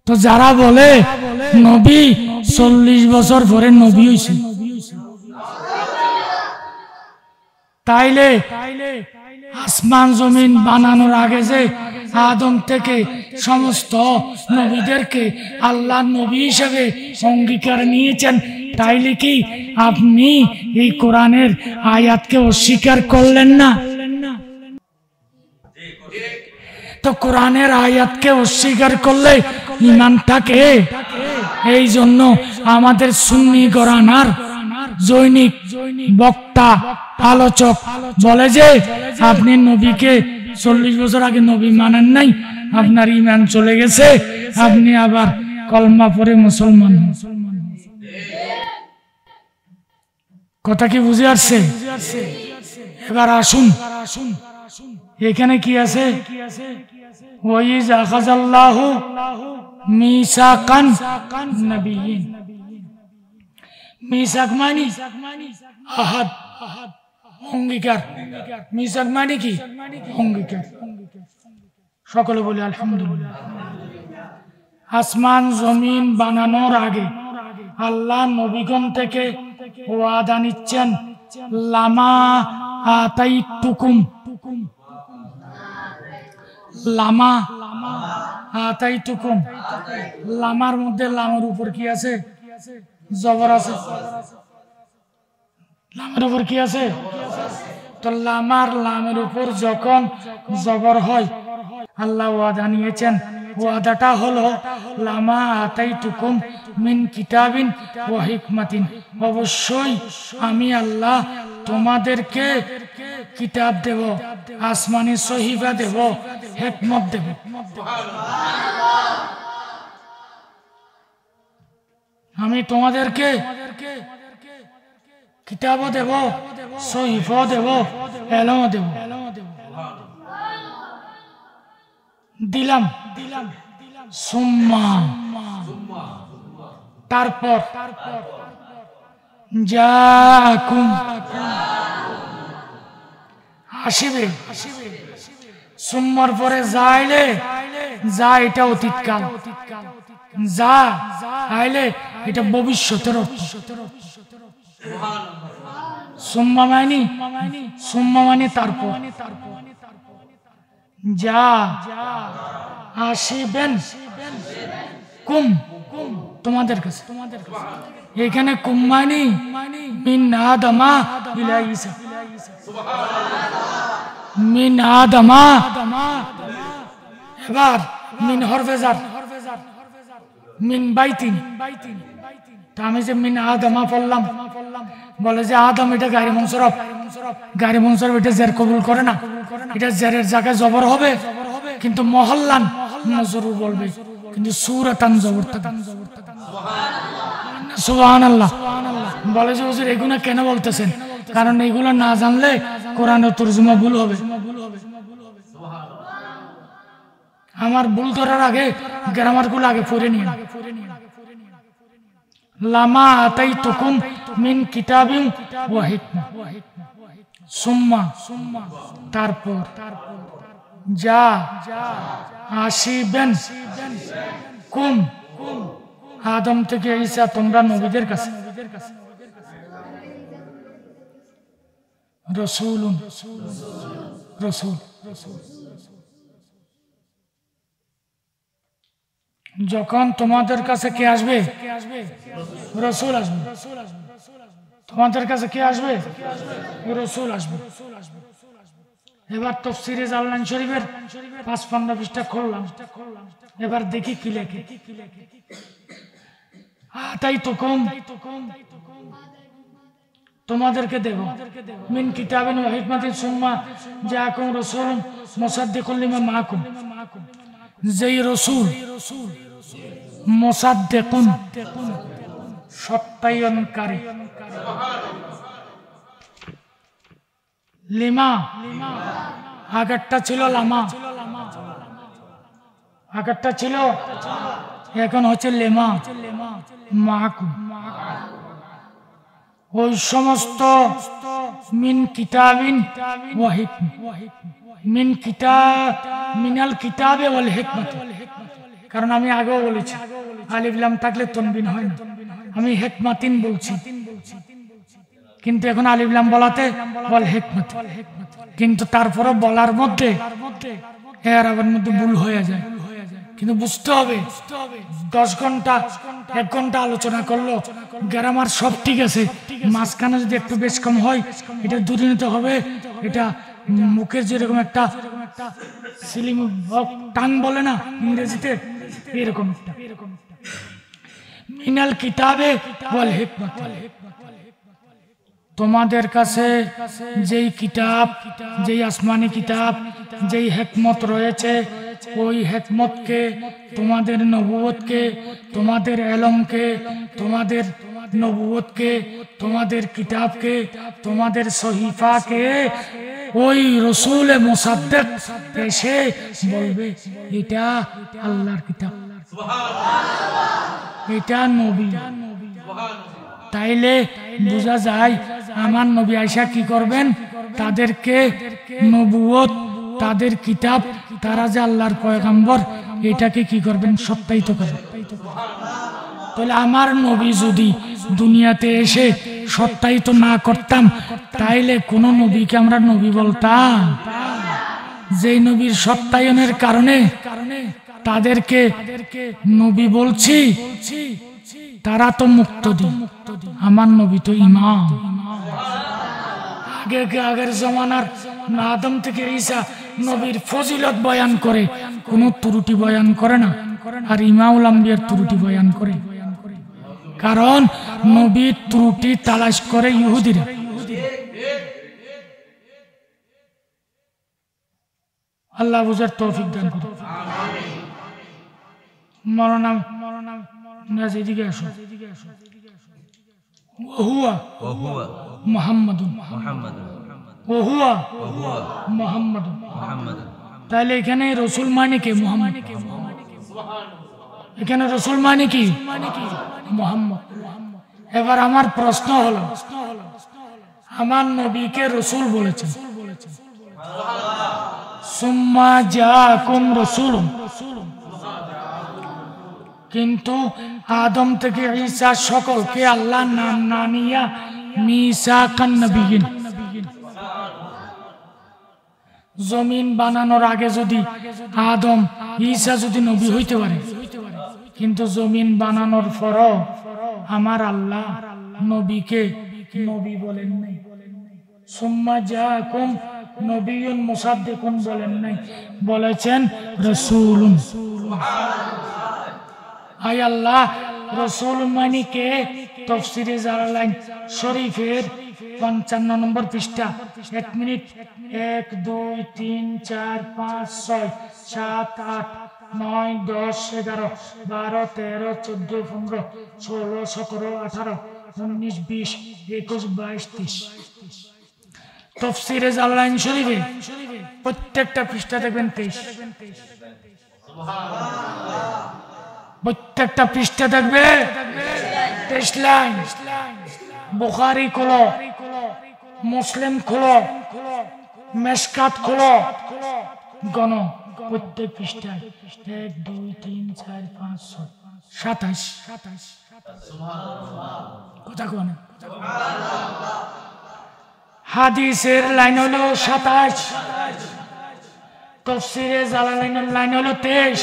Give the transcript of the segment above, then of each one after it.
তো যারা বলে নবী 40 বছর পরে নবী হইছে, তাইলে আসমান জমিন বানানোর আগে যে আদম থেকে সমস্ত নবীদেরকে আল্লাহ নবী হিসেবে অঙ্গীকার নিয়েছেন, তাইলে কি আপনি এই কোরআনের আয়াতকে অস্বীকার করলেন না? তো কোরআনের আয়াতকে অস্বীকার করলে ঈমান থাকে। এই জন্য আমাদের সুন্নি ঘরানার জৈনিক বক্তা আলোচক বলে যে আপনি নবীকে 40 বছর আগে নবী মানেন নাই, আপনার ঈমান চলে গেছে, আপনি আবার কলমা পড়ে মুসলমান। কথা কি বুঝে আসছে? এবার আসুন, এখানে কি আছে? ওয়াইজ আখাযাল্লাহু মিসাকান নাবিয়্যিন। মিসাক মানে আহাদ, অঙ্গীকার। মিসাক মানে কি? অঙ্গীকার। সকলে বলি আলহামদুলিল্লাহ। আসমান জমিন বানানোর আগে আল্লাহ নবীগণ থেকে ওয়াদা নিচ্ছেন, লামা আতাইতুকুম, লামা আতাইতুকুম। লামার মধ্যে লামের উপর কি আছে? জবর আছে। লামের উপর কি আছে? তো লামের উপর যখন জবর হয়, আল্লাহ ওয়াদা নিয়েছেন, ওয়াদাটা হলো লামা আতাইতুকুম মিন কিতাবিন ওয়া হিকমাতিন, অবশ্যই আমি আল্লাহ তোমাদেরকে কিতাব দেব, আসমানি সহিফা দেব, হিকমত দেব। আমি তোমাদেরকে কিতাবও দেব, সহিফাও দেব, এলমও দেব। দিলাম সুম্মা, তারপর জাকুম, আসিবে। সুম্মার পরে যাইলে, যা এটা অতীতকাল, যা আইলে এটা ভবিষ্যতের অর্থ। সুম্মা মানে তারপর, যা আসিবেন কুম তোমাদের কাছে। এখানে কুম মানে মিন আদমা ইলা ঈসা, মিন আদমা। এবার মিন হরফে জার, মিন বাইতিন। আমি যে মিন আদমা পড়লাম, বলে যে আদম এটা গায়রে মুনসরফ, গায়রে মুনসরফ এটা জের কবুল করে না, এটা জেরের জায়গায় জবর হবে, কিন্তু মহল্লান নজরুর বলবে, কিন্তু সূরাতান জবর থাকে। সুবহানাল্লাহ। বলে যে হুজুর এগুলো কেন বলতেছেন? কারণ এগুলো না জানলে কোরআনের তরজমা ভুল হবে। আমার ভুল ধরার আগে গ্রামার গুলো আগে পড়ে নিন। লামা আতাইতুকুম মিন কিতাবিন ওয়া হিকমা, সুম্মা তারপর, যা আসিবেন কুম আদম থেকে ঈসা তোমরা নবীদের কাছে, রাসূলুন, রাসূল। যখন তোমাদের কাছে কে আসবে? রাসূল আসবে। তোমাদের কাছে কে আসবে? রাসূল আসবে। এবার তাফসীরে জালালাইন শরীফের ৫৫ পৃষ্ঠা খুললাম, এবার দেখি কি লেখে। আতাইতুকুম তোমাদেরকে দেব, মিন কিতাবিন ওয়া হিকমাতিন সুম্মা জাআকুম রাসূলুন মুসাদ্দিকুল লিমা মাআকুম। যেই রাসূল মুসাদ্দিকুন সত্যায়নকারী, লিমা আগেরটা ছিল লামা, আগেরটা ছিল, এখন হচ্ছে লেমা, মাআকুম। ওই সমস্ত মিন কিতাবিন ওয়া হিকমা, মিন কিতাব, মিনাল কিতাবে ওয়াল হিকমাত, কারণ আমি আগেও বলেছি আলিফ লাম থাকলে তানবিন হয় না। আমি হিকমাতিন বলছি, কিন্তু এখন আলিফ লাম বলাতে বল হিকমত, কিন্তু তারপরে বলার মধ্যে এরাবের মধ্যে ভুল হয়ে যায়। কিন্তু বুঝতে হবে 10 ঘন্টা 1 ঘন্টা আলোচনা করলো, গ্রামার সব ঠিক আছে, মাঝখানে যদি একটু বেশ কম হয় এটা দূরে নিতে হবে। এটা মুখের যেরকম একটা সিলিম টাং বলে না ইংরেজিতে, এরকম মিনাল কিতাবে ওয়াল হিকমত। তোমাদের কাছে যেই কিতাব, যেই আসমানি কিতাব, যেই হিকমত রয়েছে, ওই হিকমতকে, তোমাদের নবুয়তকে, তোমাদের ইলমকে, তোমাদের নবুয়তকে, তোমাদের কিতাবকে, তোমাদের সহিফাকে ওই রসুল মুসাদ্দিক এসে বলবে এটা আল্লাহর কিতাব, এটা নবী। তাইলে বোঝা যায় আমার নবী আয়েশা কি করবেন, তাদেরকে নবুয়ত, তাদের কিতাব, তারা যে আল্লাহর পয়গম্বর, এটাকে কি করবেন, সত্যায়িত করবেন। তাহলে আমার নবী যদি দুনিয়াতে এসে সত্যায়িত না করতাম, তাইলে কোন নবীকে আমরা নবী বলতাম? যেই নবীর সত্যায়নের কারণে তাদেরকে নবী বলছি, তারা তো মুক্তদি, আমার নবী তো ইমাম। আগের জমানার আদম থেকে ঈসা নবীর ফজিলত বয়ান করে, কোন ত্রুটি বয়ান করে না, আর ইমামুল আম্বিয়ার ত্রুটি বয়ান করে। কারণ নবীর ত্রুটি তালাশ করে ইহুদিরা। আল্লাহ বুঝার তৌফিক দান করুন। মরনা এদিকে আসো। ওহুয়া মুহাম্মাদুন, ওহুয়া মুহাম্মাদুন। তাহলে এখানে রসুল মানে কি? মুহাম্মদ। এখানে রসুল মানে কি? মুহাম্মদ। এবার আমার প্রশ্ন হলো, আমার নবীকে রসুল বলেছেন, সুম্মা জাআকুম রাসূলুন, কিন্তু আদম থেকে ঈসা সকলকে আল্লাহ নাম না নিয়া মিসাকান নবিয়্যিন, জমিন বানানোর আগে যদি আদম ঈসা যদি নবী হইতে পারে, কিন্তু জমিন বানানোর পরও আমার আল্লাহ নবীকে নবী বলেন নাই। সুম্মা জাআকুম নবিয়্যুন মুসাদ্দিকুন বলেন নাই, বলেছেন রাসূলুন। আয় আল্লাহ, রাসূল মানে কে? তাফসীরে জালালাইন শরীফের 55 নম্বর পৃষ্ঠা। 1 মিনিট। 1 2 3 4 5 6 7 8 9 10 11 12 13 14 15 16 17 18 19 20 21 22 23। তাফসীরে জালালাইন শরীফে প্রত্যেকটা পৃষ্ঠা দেখবেন 23। প্রত্যেকটা পৃষ্ঠা দেখবে 23 লাইন। বুখারী খোলো, মুসলিম খোলো, মেশকাত খোলো, গণ প্রত্যেক পৃষ্ঠায় 1 2 3 4 5 6 27। কথা কোন? হাদিসের লাইন হলো 27, তাফসীরে জালালাইনের লাইন হলো 23।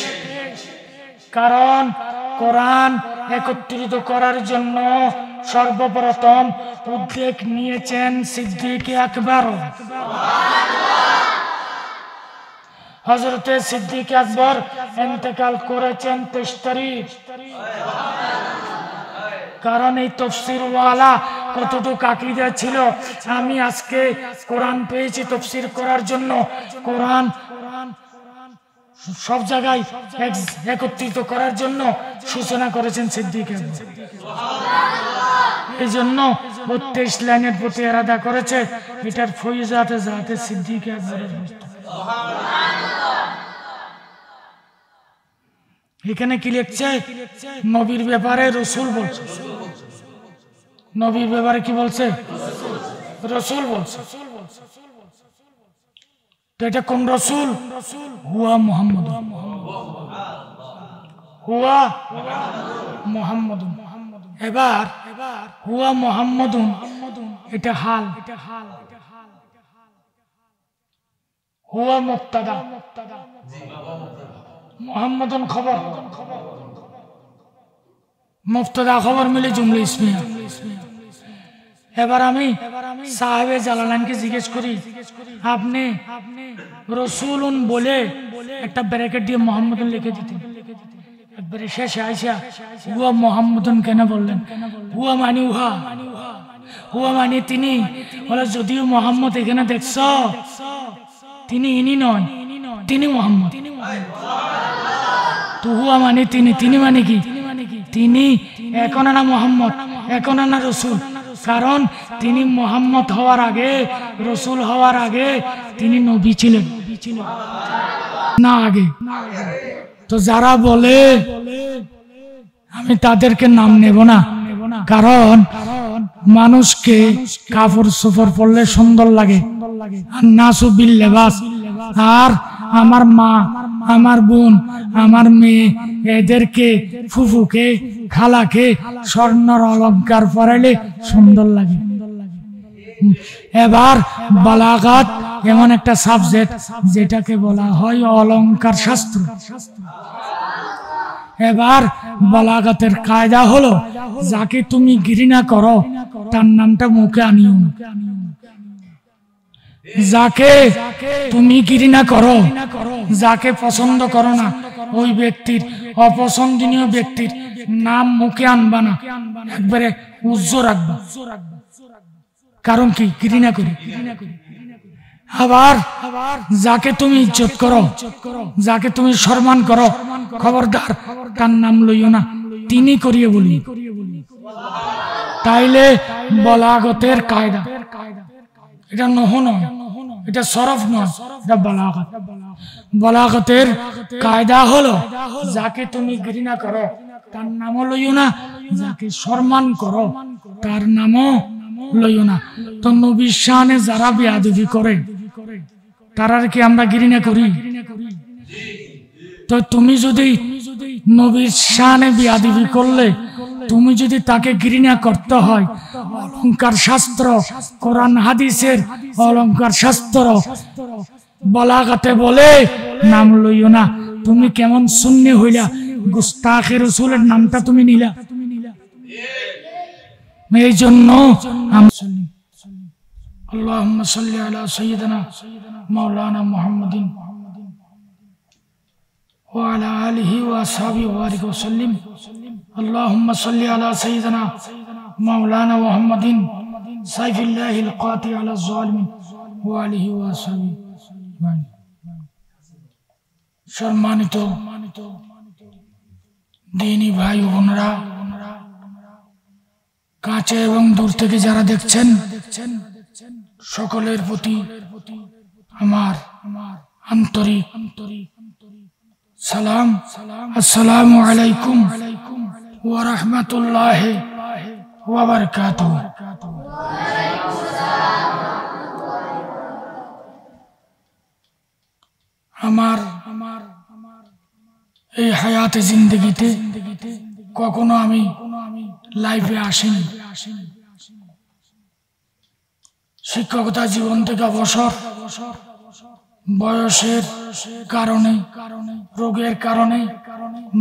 কারণ কোরআন একত্রিত করার জন্য সর্বপ্রথম উদ্যোগ নিয়েছেন সিদ্দিক আকবর। হযরতে সিদ্দিক আকবর ইন্তেকাল করেছেন 23 তারিখ। কারণ এই তাফসীর ওয়ালা কতটুকু আকীদা ছিল, আমি আজকে কোরআন পেয়েছি তাফসীর করার জন্য। কোরআন সব জায়গায় একত্রিত করার জন্য সূচনা করেছেন সিদ্দিক আকবর। এই জন্য 32 লাইনের প্রতি এরাদা করেছে, এটার ফয়জাতে যাতে সিদ্দিক আকবরের। এখানে কি লিখছে? নবীর ব্যাপারে রসুল বলছে। নবীর ব্যাপারে কি বলছে? রসুল বলছে। তো এটা কোন রসুল? হুয়া মুহাম্মদ। হুয়া মুহাম্মাদুন। এবার হুয়া মুহাম্মাদুন এটা হাল, হুয়া মুবতাদা, মুহাম্মাদুন খবর, মুবতাদা খবর মিলে জুমলা ইসমিয়া। এবার আমি সাহেবে জালালাইনকে জিজ্ঞেস করি, আপনি রসুলুন বলে একটা ব্র্যাকেট দিয়ে মুহাম্মাদুন লিখে দিতেন, একবারে শেষে আইসা হুয়া মুহাম্মাদুন কেন বললেন? হুয়া মানে উহা, হুয়া মানে তিনি। বলে যদিও মোহাম্মদ এখানে দেখছ, তিনি ইনি নয়, তিনি মোহাম্মদ। তো হুয়া মানে তিনি, তিনি মানে কি? তিনি এখন না মোহাম্মদ, এখন না রসুল। কারণ তিনি মোহাম্মদ হওয়ার আগে, রসুল হওয়ার আগে তিনি নবী ছিলেন না আগে। তো যারা বলে আমি তাদেরকে নাম নেব না, কারণ মানুষকে কাপড় চোপড় পরলে সুন্দর লাগে, আর নাসু বিল লেবাস। আর আমার মা, আমার বোন, আমার মেয়ে, এদেরকে ফুফুকে খালাকে স্বর্ণর অলংকার পরাইলে সুন্দর লাগে। এবার বালাগাত এমন একটা সাবজেক্ট যেটাকে বলা হয় অলংকার শাস্ত্র। এবার বালাগাতের কায়দা হলো, যাকে তুমি ঘৃণা করো তার নামটা মুখে আনিও না। যাকে তুমি ঘৃণা করো, যাকে পছন্দ করো না, ওই ব্যক্তির, অপছন্দনীয় ব্যক্তির নাম মুখে আনবা না, একবারে উজ্জ্বল রাখবা। কারণ কি? ঘৃণা করি। আবার যাকে তুমি ইজ্জত করো, যাকে তুমি সম্মান করো, খবরদার তার নাম লইও না, তিনি করিয়ে বলি। তাইলে বলাগতের কায়দা, এটা নহ নয়, এটা সরফ নয়, এটা বলাগত। বলাগতের কায়দা হলো, যাকে তুমি ঘৃণা করো তার নামও লইও না, যাকে সম্মান করো তার নামও লইও না। তো নবীর শানে যারা বেয়াদবি করে তারার কি আমরা ঘৃণা করি? তো তুমি যদি নবীর শানে বেয়াদবি করলে, তুমি যদি তাকে ঘৃণা করতে হয়, অলংকার শাস্ত্র, কোরআন হাদিসের অলংকার শাস্ত্র বলাগাতে বলে নাম লইও না। তুমি কেমন সুন্নি হইলা, গুস্তাখে রাসূলের নামটা তুমি নিলা। এই জন্য আল্লাহুম্মা সাল্লি আলা সাইয়্যিদিনা মাওলানা মুহাম্মাদিন ওয়া আলা আলিহি ওয়া আসহাবিহি ওয়া বারিক ওয়া সাল্লিম। আল্লাহুম্মা সাল্লি আলা সাইয়্যিদিনা মাওলানা মুহাম্মাদিন সাইফিল্লাহিল কাতি আলা যালিমিন ওয়া আলিহি ওয়া আসহাবিহি। সম্মানিত দ্বীনি ভাই বোনেরা, কাছে এবং দূর থেকে যারা দেখছেন, সকলের প্রতি আমার আন্তরিক সালাম। আসসালামু আলাইকুম ওয়া রাহমাতুল্লাহি ওয়া বারাকাতুহু। আমার এই হায়াতে জিন্দেগিতে কখনো আমি লাইফে আসেনি। শিক্ষকতা জীবন থেকে অবসর, বয়সের কারণে, রোগের কারণে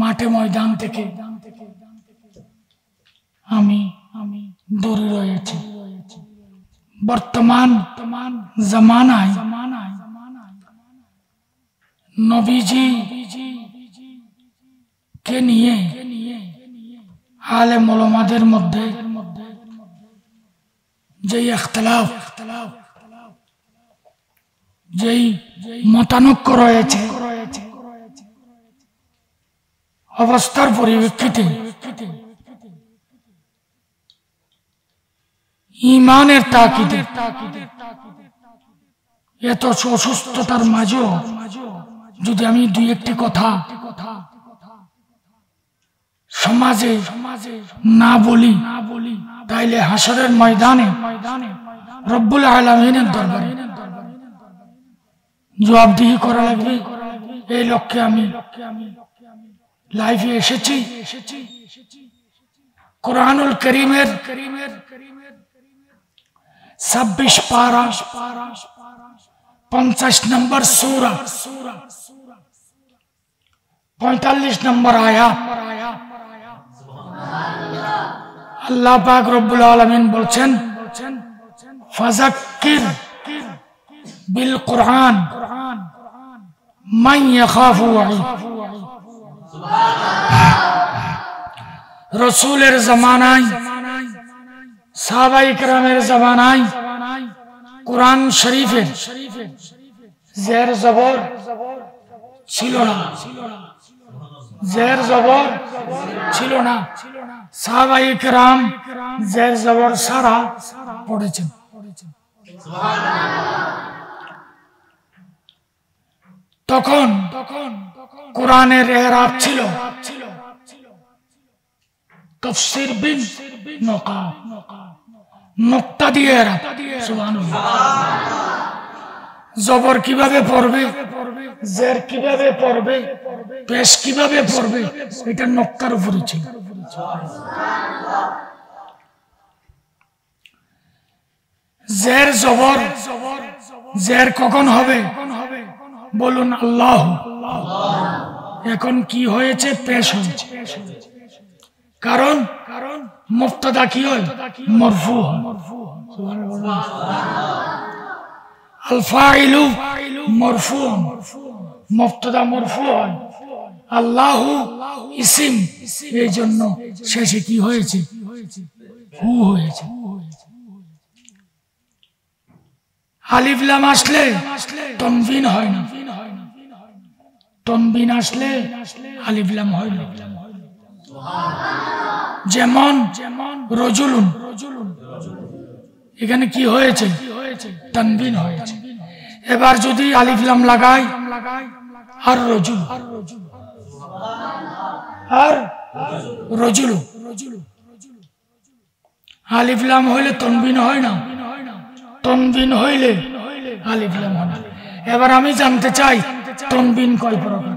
মাঠে ময়দান থেকে আমি দূরে রয়েছি। বর্তমান জামানায় নবীজি কে নিয়ে আলেম ওলামাদের মধ্যে যেই ইখতিলাফ, যেই মতানৈক্য রয়েছে, অবস্থার পরিপ্রেক্ষিতে ঈমানের তাকিদে এত অসুস্থতার মাঝেও যদি আমি দুই একটি কথা সমাজে না বলি, তাইলে হাসরের ময়দানে রব্বুল আলামিনের দরবারে জবাবদিহি করা লাগবে। এই লক্ষ্যে আমি লাইভে এসেছি কুরআনুল কারীমের 26 পারা 50 নম্বর সূরা 45 নম্বর আয়াত। আল্লাহ পাক রব্বুল আলামিন বলছেন ফাযাক্কির বিল কুরআন মান ইয়াখাফু ওয়াঈদ। রাসূলের জামানায় সাহাবায়ে কেরামের জামানায় কুরআন শরীফের জের জবর ছিল না, জের জবর ছিল না। সাহাবায়ে কেরাম জের জবর সারা পড়েছেন। তখন কোরআনের এরাব ছিল তাফসীর বিন নকাব, নুকতা দিয়ে এরাব। সুবহানাল্লাহ। জবর কিভাবে পড়বে, জের কিভাবে পড়বে, পেশ কিভাবে পড়বে, এটা নুকতার উপরে ছিল। জের জবর, জের কখন হবে বলুন? আল্লাহ। এখন কি হয়েছে? পেশ হয়েছে। কারণ মুবতাদা কি হয়? মারফু হয়। সুবহানাল্লাহ। আল ফাইলু মারফু, মুবতাদা মারফু হয়। আল্লাহু ইসম, এই জন্য শেষে কি হয়েছে? হু হয়েছে। আলিফ লাম আসলে তানবিন হয় না, তানবিন আসলে আলিফ লাম হয় না। যেমন রজুলুন, এখানে কি হয়েছে? তানবিন হয়েছে। এবার যদি আলিফ লাম লাগাই আর রজুল, আর রজুলু, আলিফ লাম হইলে তানবিন হয় না, তানবিন হইলে আলিফ লাম হয় না। এবার আমি জানতে চাই তানবিন কয় প্রকার?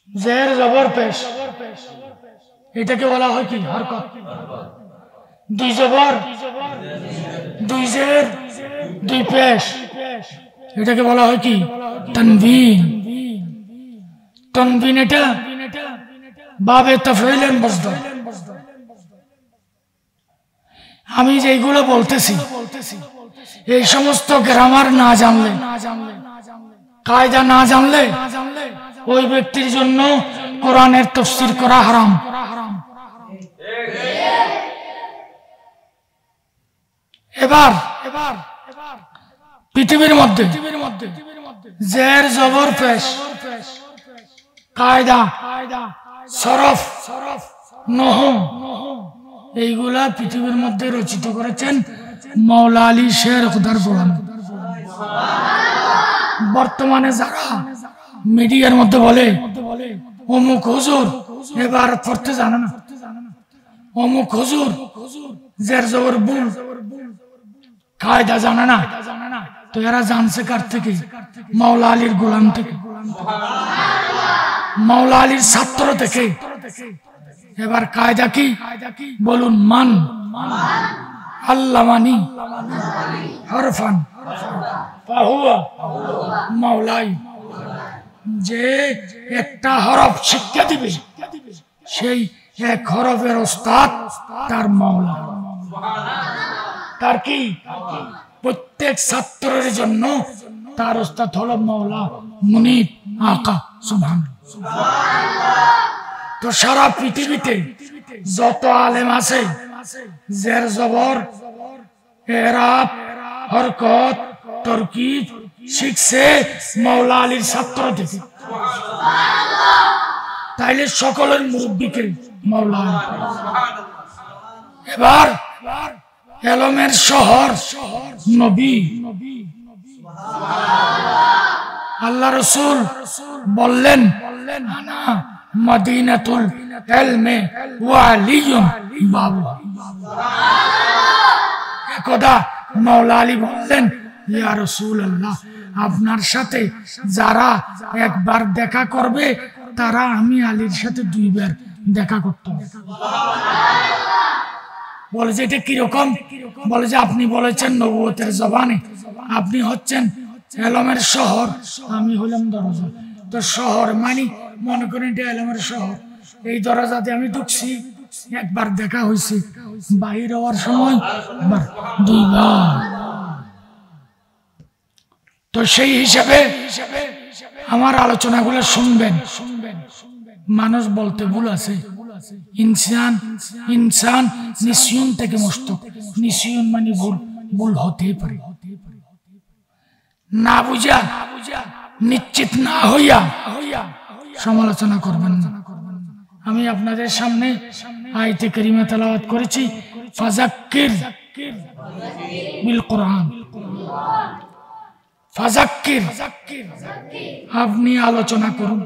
জের জবর পেশ, এটাকে বলা হয় কি? হরকত। দুই জবর, দুই জের, দুই পেশ, এটাকে বলা হয় কি? তানবিন। তানবিন এটা বাবে তাফঈলের মাসদার। আমি যেগুলো বলতেছি এই সমস্ত গ্রামার না জানলে, কায়দা না জানলে ওই ব্যক্তির জন্য কোরআনের তাফসীর করা হারাম। এবার পৃথিবীর মধ্যে জের জবর পেশ, কায়দা, সরফ, নহু, এইগুলা পৃথিবীর মধ্যে রচিত করেছেন মাওলা আলী শের খুদার গোলাম। বর্তমানে যারা মিডিয়ার মধ্যে বলে অমুক হুজুর এবার পড়তে জানে না, অমুক হুজুর জের জবর বুল, কায়দা জানে না, তো এরা জানছে কার থেকে? মাওলা আলীর গোলাম থেকে, মাওলা আলীর ছাত্র থেকে। এবার কায়দা কি বলুন? মান আল্লামানি হরফান ফাহুয়া মাওলাই। যে একটা হরফ শিক্ষা দিবে সেই এক হরফের ওস্তাদ তার মাওলা। তার কি? প্রত্যেক ছাত্রের জন্য তার ওস্তাদ হলো মাওলা, মুনিব, আকা। সুবহানাল্লাহ। তো সারা পৃথিবীতে যত আলেম আছে জের জবর, এরাব, হরকত, তরকিব শিখছে মাওলা আলীর ছাত্র থেকে। তাইলে সকলের মুরব্বিকে মাওলা আলী। এবার এলমের শহর নবী, আল্লাহ রাসূল বললেন আনা মদিনাতুল ইলমি ওয়া আলিয়ুন বাবুহা। একদা মাওলা আলী বললেন ইয়া রাসূলুল্লাহ আপনার সাথে যারা একবার দেখা করবে তারা আমি আলীর সাথে 2 বার দেখা করতে হবে। বলে যে এটা কিরকম? বলে যে আপনি বলেছেন নবুয়তের জবানে আপনি হচ্ছেন এলমের শহর, আমি হলাম দরজা। তো শহর মানে মনে করেন এটা এলমের শহর, এই দরজাতে আমি ঢুকছি, একবার দেখা হয়েছে, বাহির হওয়ার সময় 2 বার। তো সেই হিসাবে আমার আলোচনাগুলো শুনবেন। মানুষ বলতে ভুল আছে, ইনসান ইনসান নিশ্চয়ন থেকে মুস্তক, নিশ্চয়ন মানে ভুল, ভুল হতেই পারে। না বুঝা নিশ্চিত না হইয়া সমালোচনা করবেন না। আমি আপনাদের সামনে আয়াতে কারিমা তেলাওয়াত করেছি, ফাযাক্কির বিল কোরআন, ফাযাক্কির আপনি আলোচনা করুন।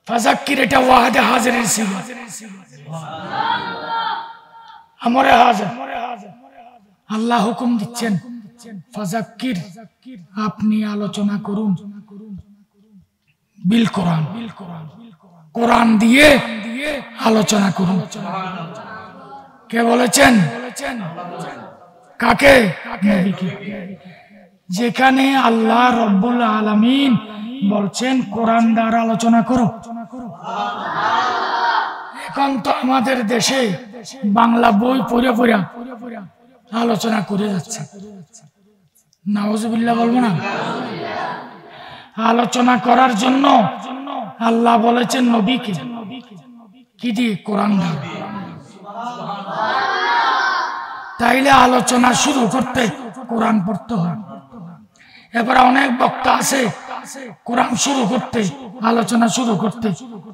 ফাযাক্কির এটা ওয়াহদে হাজিরের সিগা, আমরে হাজির। আল্লাহ হুকুম দিচ্ছেন ফাযাক্কির আপনি আলোচনা করুন বিল কোরআন, কোরআন দিয়ে আলোচনা করুন। কে বলেছেন? কাকে? নবীকে। যেখানে আল্লাহ রব্বুল আলামিন বলছেন কোরআন দ্বারা আলোচনা করো। এখন তো আমাদের দেশে বাংলা বই পড়ে পড়ে আলোচনা করে যাচ্ছে, নাউজুবিল্লাহ বলবো না? আলোচনা করার জন্য আল্লাহ বলেছেন নবীকে, কি দিয়ে? কোরআন দ্বারা। তাইলে আলোচনা শুরু করতে কোরআন পড়তে হয়। এবার অনেক বক্তা আছে কোরআন শুরু করতে, আলোচনা শুরু করতে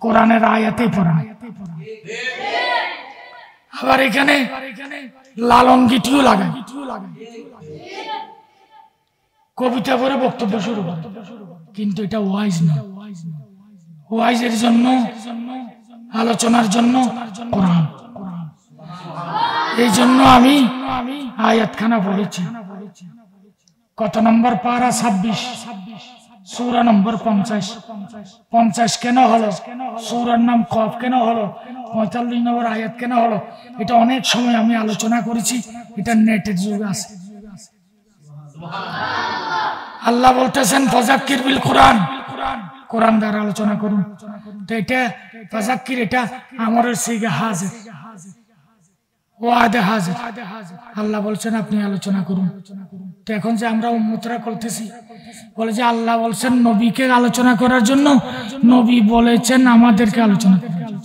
কোরআনের আয়াতে পড়ায়। আবার এখানে লালন গীতিও লাগায়, কবিতা পড়ে বক্তব্য শুরু করে, কিন্তু এটা ওয়াইজ না। ওয়াইজের জন্য, আলোচনার জন্য কোরআন। এই জন্য আমি আয়াতখানা পড়েছি। কত নম্বর পারা? 26, সূরা নম্বর 50। 50 কেন হলো? সূরার নাম কফ কেন হলো? 45 নম্বর আয়াত কেন হলো? এটা অনেক সময় আমি আলোচনা করেছি, এটা নেটের যুগ আছে। আল্লাহ বলতেছেন ফাযাক্কির বিল কোরআন, কোরআন দ্বারা আলোচনা করুন। তো এটা ফাযাক্কির, এটা আমরের সিগা হাজির, ওয়াদে হাজির। আল্লাহ বলছেন আপনি আলোচনা করুন। তো এখন যে আমরা উম্মতরা করতেছি, বলে যে আল্লাহ বলছেন নবীকে আলোচনা করার জন্য, নবী বলেছেন আমাদেরকে আলোচনা করার জন্য।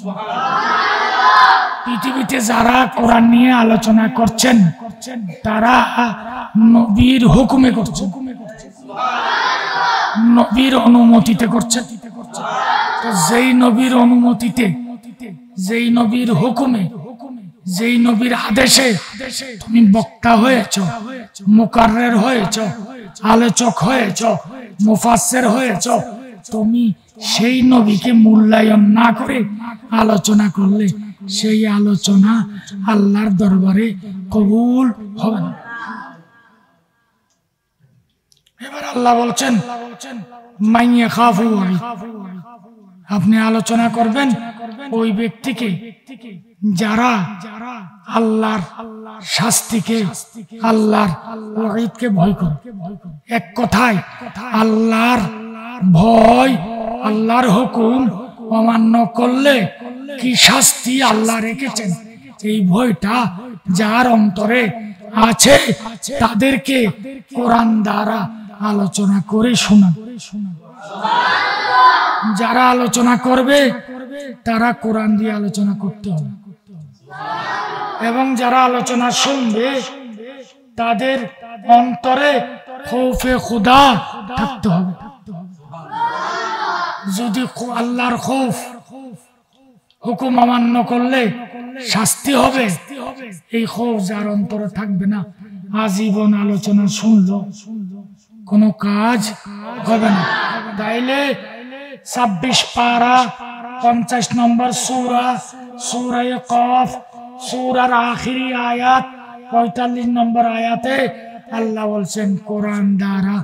পৃথিবীতে যারা কোরআন নিয়ে আলোচনা করছেন তারা নবীর হুকুমে করছেন, নবীর অনুমতিতে করছেন। তো যেই নবীর অনুমতিতে, যেই নবীর হুকুমে, যেই নবীর আদেশে তুমি বক্তা হয়েছ, মুকাররের হয়েছ, আলোচক হয়েছ, মুফাসসির হয়েছ, তুমি সেই নবীকে মূল্যায়ন না করে আলোচনা করলে সেই আলোচনা আল্লাহর দরবারে কবুল হবে না। এবার আল্লাহ বলছেন মাইয়া খাফু, আপনি আলোচনা করবেন ওই ব্যক্তিকে যারা আল্লাহর শাস্তিকে, আল্লাহর ওয়াঈদকে ভয় করে। এক কথায় আল্লাহর ভয়, আল্লাহর হুকুম অমান্য করলে কি শাস্তি আল্লাহ রেখেছেন, এই ভয়টা যার অন্তরে আছে তাদেরকে কোরআন দ্বারা আলোচনা করে শোনান। যারা আলোচনা করবে তারা কোরআন দিয়ে আলোচনা করতে হবে, এবং যারা আলোচনা শুনবে তাদের অন্তরে খৌফে খুদা থাকতে হবে। যদি আল্লাহর খৌফ, হুকুম অমান্য করলে শাস্তি হবে, এই খৌফ যার অন্তরে থাকবে না, আজীবন আলোচনা শুনলো কোনো কাজ হবে না। তাইলে 26 পারা 50 নম্বর সূরা, সূরা কফ, সূরার আখিরি আয়াত 45 নম্বর আয়াতে আল্লাহ বলছেন কোরআন দ্বারা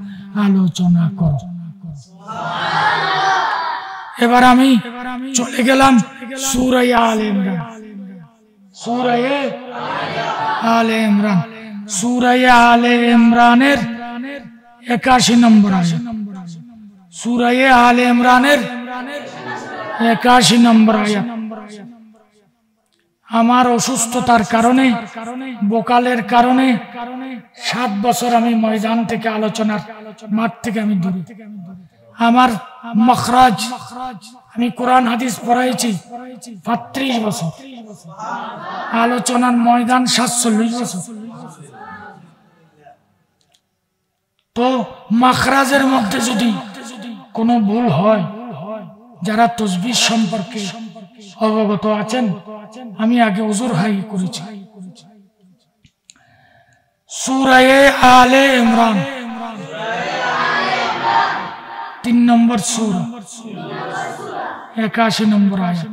আলোচনা করো। এবার আমি চলে গেলাম সূরা আলে ইমরান। সূরা আলে ইমরান, সূরা আলে ইমরানের 81 নম্বর আয়াত। সূরা আলে ইমরানের 81 নম্বর আয়াত। আমার অসুস্থতার কারণে, বোকালের কারণে 7 বছর আমি ময়দান থেকে, আলোচনার মাঠ থেকে আমি দূরে। আমার মখরাজ, আমি কোরআন হাদিস পড়াইছি 35 বছর, আলোচনার ময়দান 47 বছর। তো মখরাজের মধ্যে যদি কোনো ভুল হয়, যারা তাসবিহ সম্পর্কে অবগত আছেন, আমি আগে হুজুর হাই করেছি। সূরা আলে ইমরান 3 নম্বর সূরা, 81 নম্বর আয়াত।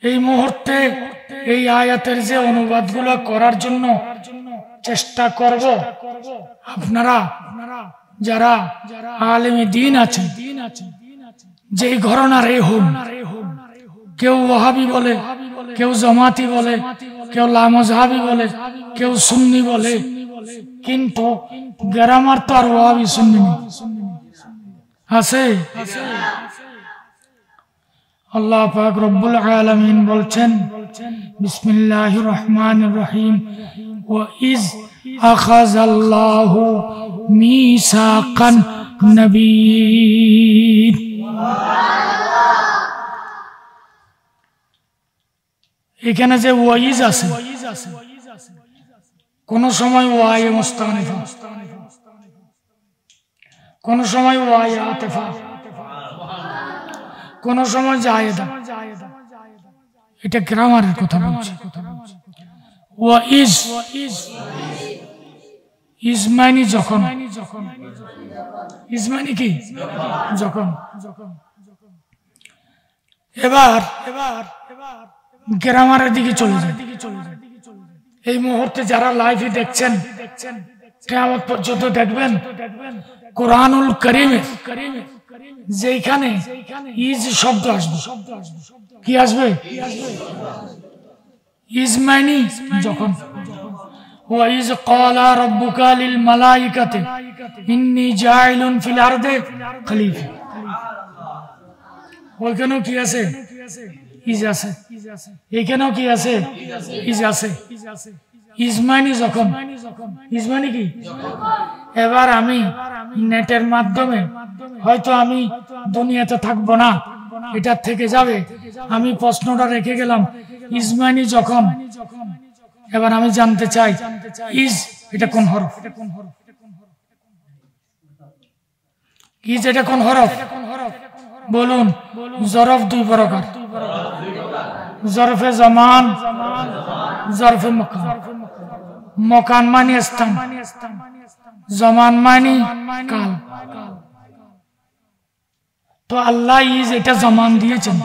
এই মুহূর্তে এই আয়াতের যে অনুবাদগুলো করার জন্য চেষ্টা করব, আপনারা যারা আলেমে দ্বীন আছেন, যে ঘরানার এই হোক, কেউ ওয়াহাবি বলে, কেউ জামাতি বলে, কেউ লামাযহাবি বলে, কেউ সুন্নি বলে, কিন্তু গ্রামার তো আর ওয়াহাবি সুন্নি নেই, আছে? আল্লাহ পাক রব্বুল আলামিন বলছেন, বিসমিল্লাহির রহমানির রহিম, ওয়া ইজ আখাযাল্লাহু মিসাকান নবিয়্যিন। এখানে যে ওয়াইজ আছে, কোন সময় ওয়ায়ে মুস্তানিফা, কোন সময় ওয়ায়ে আতিফা, কোন সময় জায়েদা। এটা গ্রামারের কথা বলছি। ওয়াইজ, ইজ মানে যখন, ইজ মানে কি? যখন। এবার গ্রামারের দিকে চলে যায়। এই মুহূর্তে যারা লাইভে দেখছেন, কিয়ামত পর্যন্ত দেখবেন, কোরআনুল কারীমে যেখানে ইজ শব্দ আসবে, কি আসবে? ইজ মানে যখন। ওয়াইজ ক্বালা রাব্বুকা লিল মালাইকাতি ইন্নী জাইলুন ফিল আরদি খলিফা। ওইখানেও কি আছে? ইজ আছে। এখানেও কি আছে? ইজ আছে। ইজ মানে যখন, ইজ মানে কি? এবার আমি নেটের মাধ্যমে, হয়তো আমি দুনিয়াতে থাকবো না, এটা থেকে যাবে, আমি প্রশ্নটা রেখে গেলাম, ইজ মানে যখন। এবার আমি জানতে চাই, ইজ এটা কোন হরফ? ইজ এটা কোন হরফ? বলুন। জরফ 2 প্রকার, জরফে জামান, জরফে মাকান। মাকান মানে স্থান, জামান মানে কাল। তো আল্লাহ ইজ এটা জামান দিয়েছেন।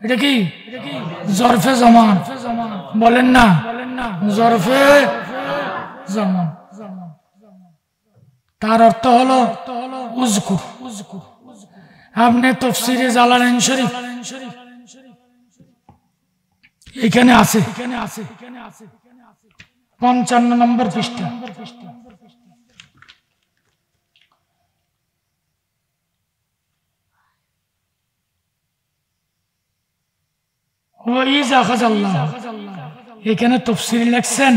এটা কি? জরফে জামান। বলেন না, জরফে জামান। তার অর্থ হলো উযকুর। আপনি তাফসীরে জালালাইন শরীফ এখানে আছে, 55 নম্বর পৃষ্ঠা। ওয়াইজ আখাযাল্লাহ, এখানে তাফসীর লিখছেন,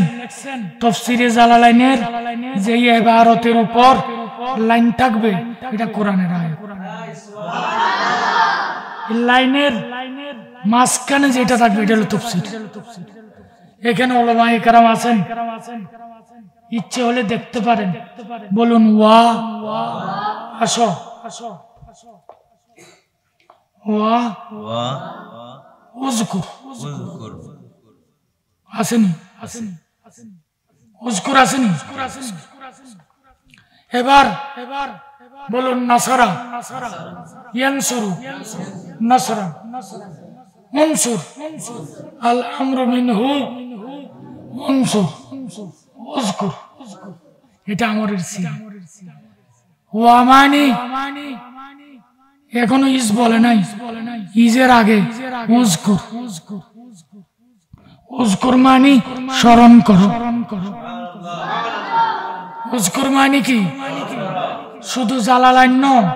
তাফসীরে জালালাইনের যে ইবারতের উপর লাইন থাকবে, এটা কোরআনের আয়াত। লাইনের মাঝখানে যেটা থাকবে, এটা হলো তাফসীর। এখানে উলামায়ে কেরাম আছেন, ইচ্ছে হলে দেখতে পারেন। বলুন ওয়া, আসো, ওয়া উযকুর, আসেনি? উযকুর আসেনি? এবার বলুন নাসরা, ইয়ানসুরু, নাসরা, মনসুর। আল আমরু মিনহু উনসুর উজকুর, এটা আমরের সিগা। ওয়ামানি এখনো ইজ বলে নাই, ইজের আগে উজকুর। উজকুর মানি স্মরণ করো। উজকুর মানি কি? শুধু জালালাইন নয়,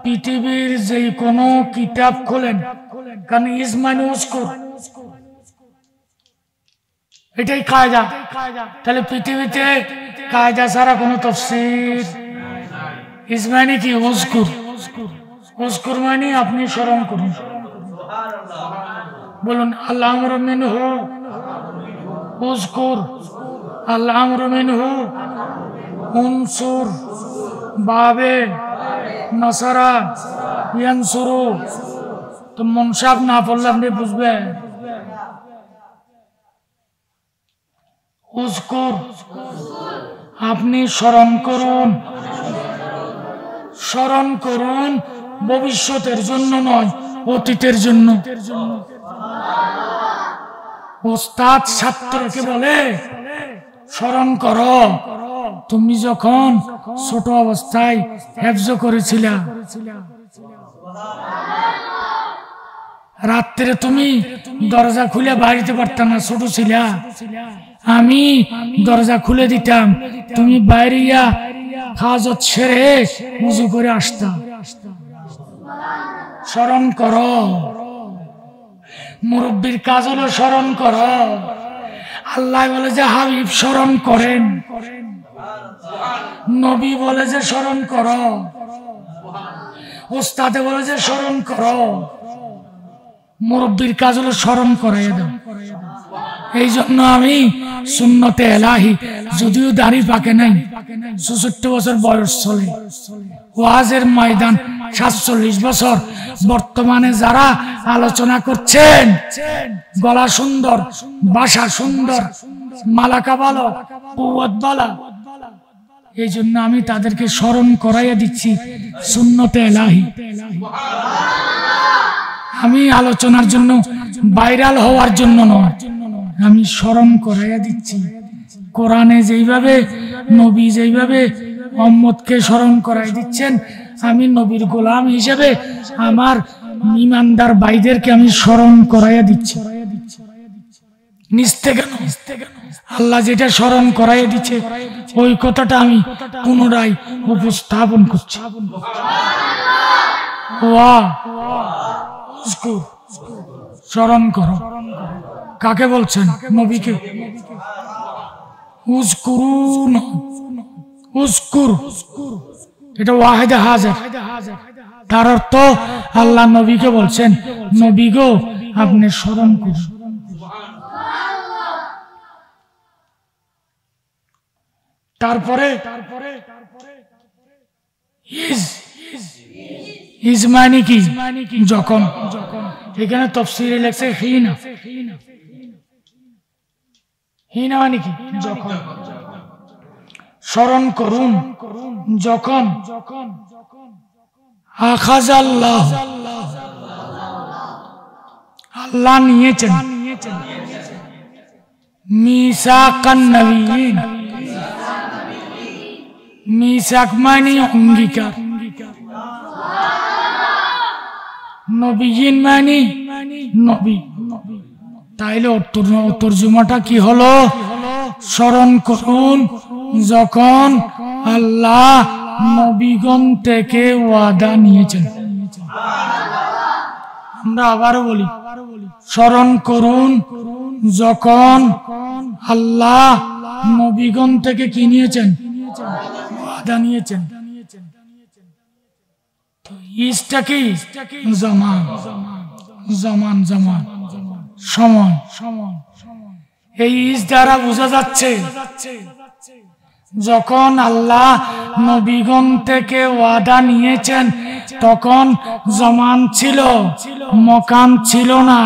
পৃথিবীর যে কোনো কিতাব খোলেন, কারণ ইজ মানে উজকুর, এটাই কায়দা। তাহলে পৃথিবীতে কায়দা ছাড়া কোনো তাফসীর। ইজ মানে কি? উজকুর। উজকুর মানে আপনি স্মরণ করুন। বলুন আল আমরু মিনহু উজকুর, আল আমরু মিনহু উনসুর, বাবে নাসারা ইয়ানসুরু। তো মুনসাব না পড়লে আপনি বুঝবেন। উজকুর আপনি স্মরণ করুন, স্মরণ করুন, ভবিষ্যতের জন্য নয়, অতীতের জন্য। ওস্তাদ ছাত্রকে বলে স্মরণ করো, তুমি যখন ছোট অবস্থায় হেফজ করেছিলা, রাত্রে তুমি দরজা খুলে বাড়িতে পারতাম না, ছোট ছিলা, আমি দরজা খুলে দিতাম, তুমি বাইরিয়া হাজত সেরে উজু করে আসতাম। স্মরণ করো। মুরব্বীর কাজ হলো স্মরণ করো। আল্লাহ বলে যে হাবিব স্মরণ করেন, নবী বলে যে স্মরণ করো, ওস্তাদে বলে যে স্মরণ করো। মুরব্বীর কাজ হলো স্মরণ করাইয়া দাও। এই জন্য আমি সুন্নতে এলাহি, যদিও দাড়ি পাকে নাই, ৬৪ বছর বয়স চলে, ওয়াজের ময়দান ৪৭ বছর। বর্তমানে যারা আলোচনা করছেন, গলা সুন্দর, ভাষা সুন্দর, মালাকা ভালো, কুওয়াত ভালো, এই জন্য আমি তাদেরকে স্মরণ করাইয়া দিচ্ছি সুন্নতে এলাহি। আমি আলোচনার জন্য, ভাইরাল হওয়ার জন্য নয়, আমি স্মরণ করাইয়া দিচ্ছি। কোরআনে যেইভাবে নবী যেইভাবে উম্মতকে স্মরণ করাই দিচ্ছেন, আমি নবীর গোলাম হিসেবে আমার ইমানদার ভাইদেরকে আমি স্মরণ করাইয়া দিচ্ছি। নিস্তে কেন? আল্লাহ যেটা স্মরণ করাইয়া দিচ্ছে, ওই কথাটা আমি পুনরায় উপস্থাপন করছি। স্মরণ করো। কাকে বলছেন? নবীকে। উজকুরুন, উজকুর, এটা ওয়াহিদে হাজির। তার অর্থ আল্লাহ নবীকে বলছেন, নবী গো আপনি স্মরণ করুন। তারপরে ইজ মানে কি? যখন। এখানে তাফসীরে লেখছে হিনা। হিনা মানে কি? যখন। স্মরণ করুন যখন আখাযাল্লাহ, আল্লাহ নিয়েছেন মিসাকান নবিয়্যিন। মিসাক মানে অঙ্গীকার, নবিয়্যিন মানে নবী। তাইলে তর্জমাটা কি হলো? স্মরণ করুন যখন আল্লাহ নবীগণ থেকে ওয়াদা নিয়েছেন। আমরা আবারও বলি, স্মরণ করুন যখন আল্লাহ নবীগণ থেকে কি নিয়েছেন? ওয়াদা নিয়েছেন। ইজটা কি? জামান, জামান, জামান, সময়। এই ইজ দ্বারা বোঝা যাচ্ছে যখন আল্লাহ নবীগণ থেকে ওয়াদা নিয়েছেন, তখন জমান ছিল, মকান ছিল না,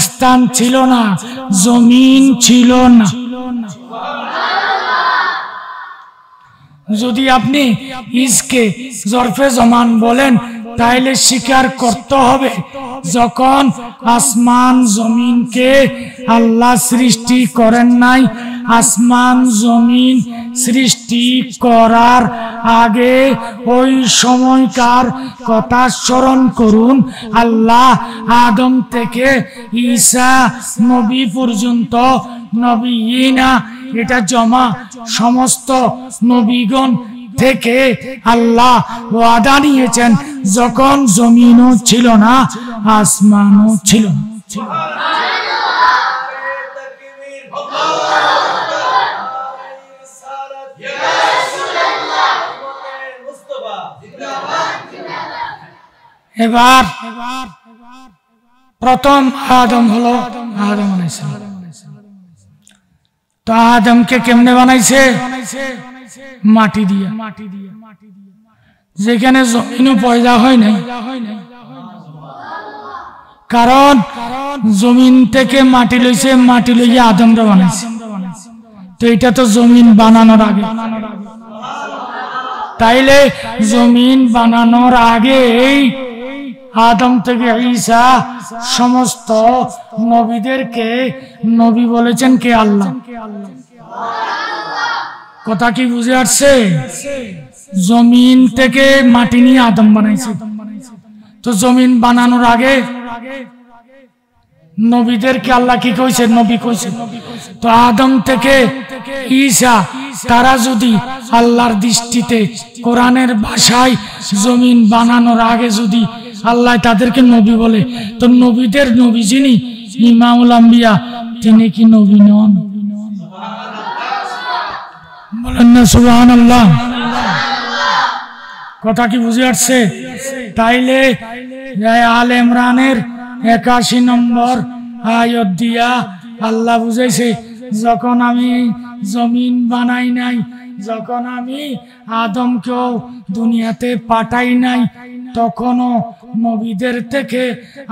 স্থান ছিল না, জমিন ছিল না। যদি আপনি ইজকে জরফে জমান বলেন, তাইলে স্বীকার করতে হবে যখন আসমান জমিনকে আল্লাহ সৃষ্টি করেন নাই, আসমান জমিন সৃষ্টি করার আগে ওই সময়কার কথা স্মরণ করুন। আল্লাহ আদম থেকে ঈসা নবী পর্যন্ত নবীনা এটা জমা সমস্ত নবীগণ থেকে আল্লাহ ওয়াদা নিয়েছেন যখন জমিনও ছিল না, আসমানও ছিল না। এবার প্রথম আদম হলো আদম আলাইহিস সালাম। তো আদমকে কেমনে বানাইছে? মাটি দিয়া। যেখানে জমিনও পয়দা হয় নাই, কারণ জমিন থেকে মাটি লইছে, মাটি লইয়া আদমরা বানাইছে। তো এটা তো জমিন বানানোর আগে। তাইলে জমিন বানানোর আগে আদম থেকে ঈসা সমস্ত নবীদেরকে নবী বলেছেন কে? আল্লাহ। কথা কি বুঝে আসছে? জমিন থেকে মাটি নিয়ে আদম বানাইছে। তো জমিন বানানোর আগে নবীদেরকে আল্লাহ কি কইছে? নবী কইছে। তো আদম থেকে ঈসা তারা যদি আল্লাহর দৃষ্টিতে কোরআনের ভাষায় জমিন বানানোর আগে যদি আল্লাহ তাদেরকে নবী বলে, তো নবীদের নবী যিনি ইমামুল আম্বিয়া তিনি কি নবী নন? বলেন না সুবহানাল্লাহ। কথা কি বুঝে আসছে? তাইলে আল ইমরানের 81 নম্বর আয়াত দিয়া আল্লাহ বুঝাইছে যখন আমি জমিন বানাই নাই, যখন আমি আদমকেও দুনিয়াতে পাঠাই নাই, তখনও নবীদের থেকে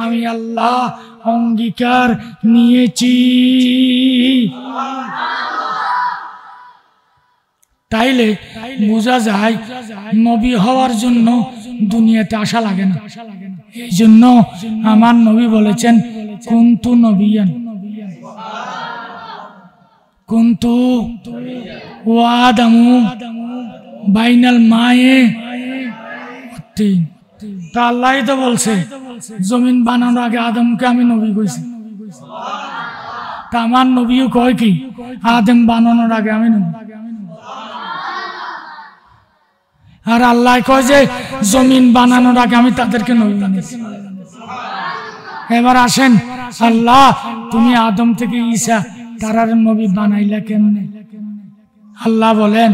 আমি আল্লাহ অঙ্গীকার নিয়েছি। তাইলে বোঝা যায় নবী হওয়ার জন্য দুনিয়াতে আসা লাগে না। এই জন্য আমার নবী বলেছেন কুনতু নবিয়ান কুনতু ওয়া আদামু বাইনাল মায়ে তিন। তা আল্লাহই তো বলছে জমিন বানানোর আগে আদমকে আমি নবী কইছি। তা আমার নবীও কয় কি আদম বানানোর আগে আমি নবী। আর আল্লাহ কয় যে জমিন বানানোর আগে আমি তাদেরকে নবী বানিয়েছি। এবার আসেন, আল্লাহ তুমি আদম থেকে ঈসা তারার নবী বানাইলা কেমনে? আল্লাহ বলেন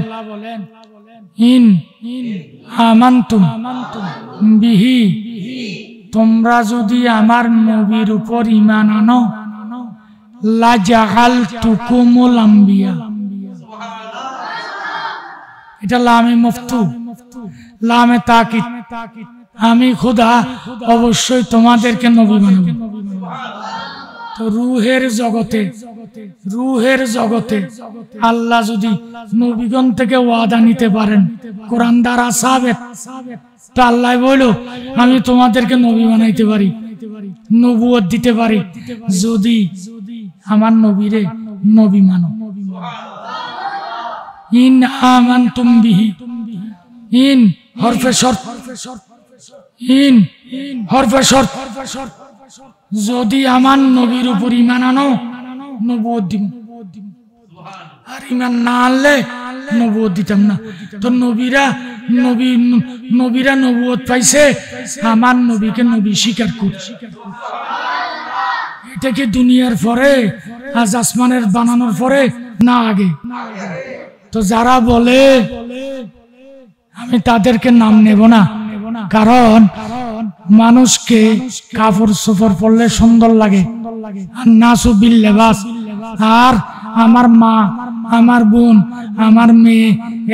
ইন আমানতুম বিহি, তোমরা যদি আমার নবীর উপর ঈমান আনো, লা জাআলতুকুমুল আম্বিয়া। এটা লামে মফতু, লামে তাকিদ। আমি খোদা অবশ্যই তোমাদেরকে নবী বানাবো। তো রূহের জগতে আল্লাহ যদি নবীগণ থেকে ওয়াদা নিতে পারেন কোরআন দ্বারা সাবেত, তো আল্লাহ বলল আমি তোমাদেরকে নবী বানাইতে পারি, নবুয়ত দিতে পারি যদি আমার নবীরে নবী মানো। ইন আমানতুম বিহি, ইন হরফে শর্ত, ইন হরফে শর্ত। যদি আমার নবীর উপর ঈমান আনো নবুয়ত দিব, আর ঈমান না আনলে নবুয়ত দিতাম না। তো নবীরা নবুয়ত পাইছে, আমার নবীকে নবী স্বীকার করছে। এটা কি দুনিয়ার পরে আজ আসমানের বানানোর পরে না আগে? তো যারা বলে আমি তাদেরকে নাম নেব না, কারণ মানুষকে কাপড় চোপড় পরলে সুন্দর লাগে, আর নাসু বিল লেবাস। আর আমার মা, আমার বোন, আমার মেয়ে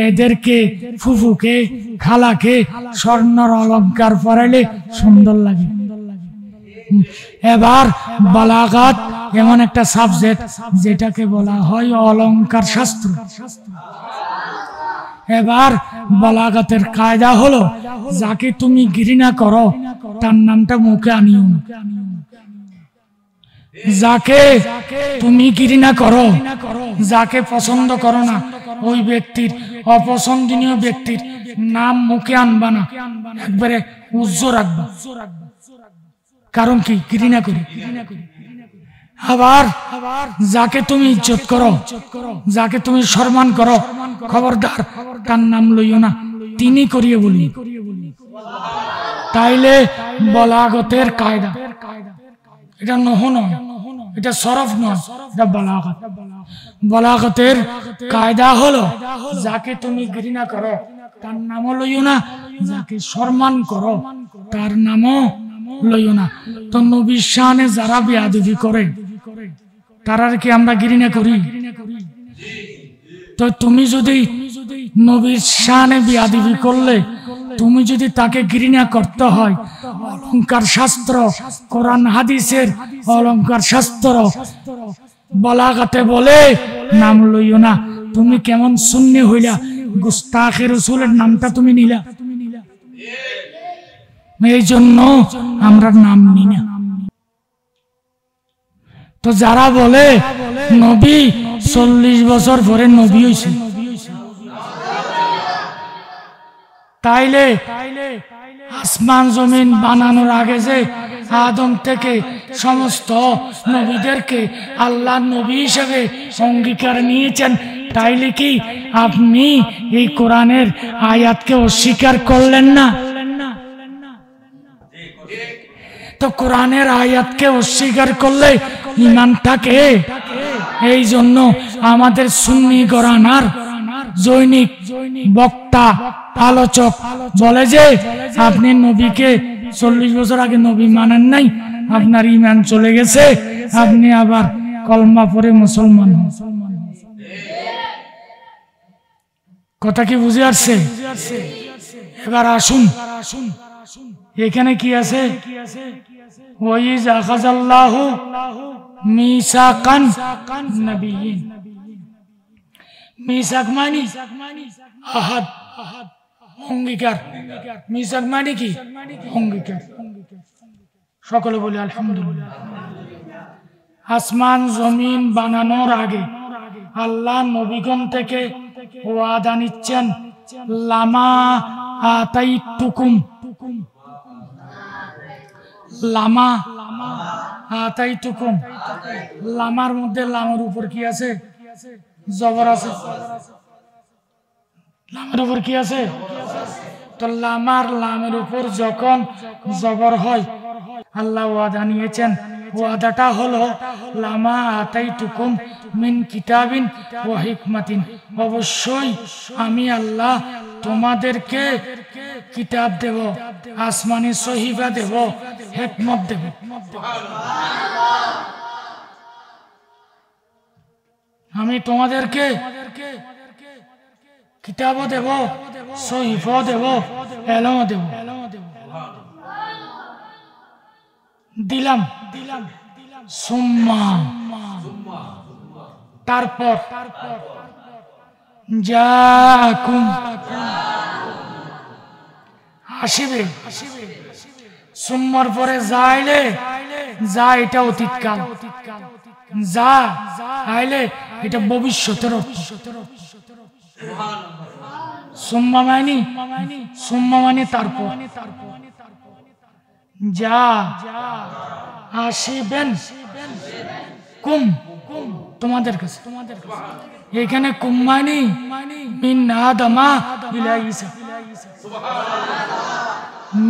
এদেরকে ফুফুকে খালাকে স্বর্ণর অলংকার পরাইলে সুন্দর লাগে। এবার বালাগাত এমন একটা সাবজেক্ট যেটাকে বলা হয় অলংকার শাস্ত্র। এবার বালাগাতের কায়দা হলো, যাকে তুমি ঘৃণা করো তার নামটা মুখে আনিও না। যাকে তুমি ঘৃণা করো, যাকে পছন্দ করো না, ওই ব্যক্তির, অপছন্দনীয় ব্যক্তির নাম মুখে আনবা না, একবারে উজ্জ্বল রাখবা। কারণ কি? ঘৃণা করি। আবার যাকে তুমি ইজ্জত করো, যাকে তুমি সম্মান করো, খবরদার তার নাম লইও না, তিনি করিয়ে বলি। তাইলে বালাগতের কায়দা, এটা নহ নয়, এটা সরফ নয়, এটা বালাগত। বালাগতের কায়দা হলো, যাকে তুমি ঘৃণা করো তার নামও লইও না, যাকে সম্মান করো তার নামও লইও না। তো নবীর শানে যারা বেয়াদবি করে তারার কি আমরা ঘৃণা করি? তো তুমি যদি নবীর শানে বেয়াদবি করলে, তুমি যদি তাকে ঘৃণা করতে হয়, অলংকার শাস্ত্র, কোরআন হাদিসের অলংকার শাস্ত্র বালাগাতে বলে নাম লইও না। তুমি কেমন সুন্নি হইলা, গুস্তাখে রাসূলের নামটা তুমি নিলা। এই জন্য আমরা নাম নিই না। তো যারা বলে নবী 40 বছর পরে নবী হইছে, তাইলে আসমান জমিন বানানোর আগে যে আদম থেকে সমস্ত নবীদেরকে আল্লাহ নবী হিসেবে অঙ্গীকার নিয়েছেন, তাইলে কি আপনি এই কোরআনের আয়াতকে অস্বীকার করলেন না? তো কোরআনের আয়াতকে অস্বীকার করলে ঈমান থাকে। এই জন্য আমাদের সুন্নি ঘরানার জৈনিক বক্তা আলোচক বলে যে আপনি নবীকে 40 বছর আগে নবী মানেন নাই, আপনার ঈমান চলে গেছে, আপনি আবার কলমা পড়ে মুসলমান হন। কথা কি বুঝে আসছে? এবার আসুন, এখানে কি আছে? ওয়াইজ আখাযাল্লাহু মিসাকান নাবিয়্যিন। মিসাক মানে আহাদ, অঙ্গীকার। মিসাক মানে কি? অঙ্গীকার। সকলে বলি আলহামদুলিল্লাহ। আসমান জমিন বানানোর আগে আল্লাহ নবীগণ থেকে ওয়াদা নিচ্ছেন, লামা আতাইতুকুম, লামা আতাইতুকুম। লামার মধ্যে লামের উপর কি আছে? জবর আছে। লামের উপর কি আছে? তো লামের উপর যখন জবর হয়, আল্লাহ ওয়াদা নিয়েছেন। ওয়াদাটা হলো লামা আতাইতুকুম মিন কিতাবিন ওয়া হিকমাতিন, অবশ্যই আমি আল্লাহ তোমাদেরকে কিতাব দেব, আসমানি সহিফা দেব, হিকমত দেব। আমি তোমাদেরকে কিতাবও দেব, সহিফাও দেব, এলমও দেব। দিলাম সুম্মা, তারপর জাকুম, আসিবে। সুম্মার পরে যাইলে, যা এটা অতীতকাল, যা আইলে এটা ভবিষ্যতের অর্থ। সুম্মা মানে তারপর, যা আসিবেন, কুম তোমাদের কাছে। এখানে কুম মানে মিন আদমা ইলা ঈসা,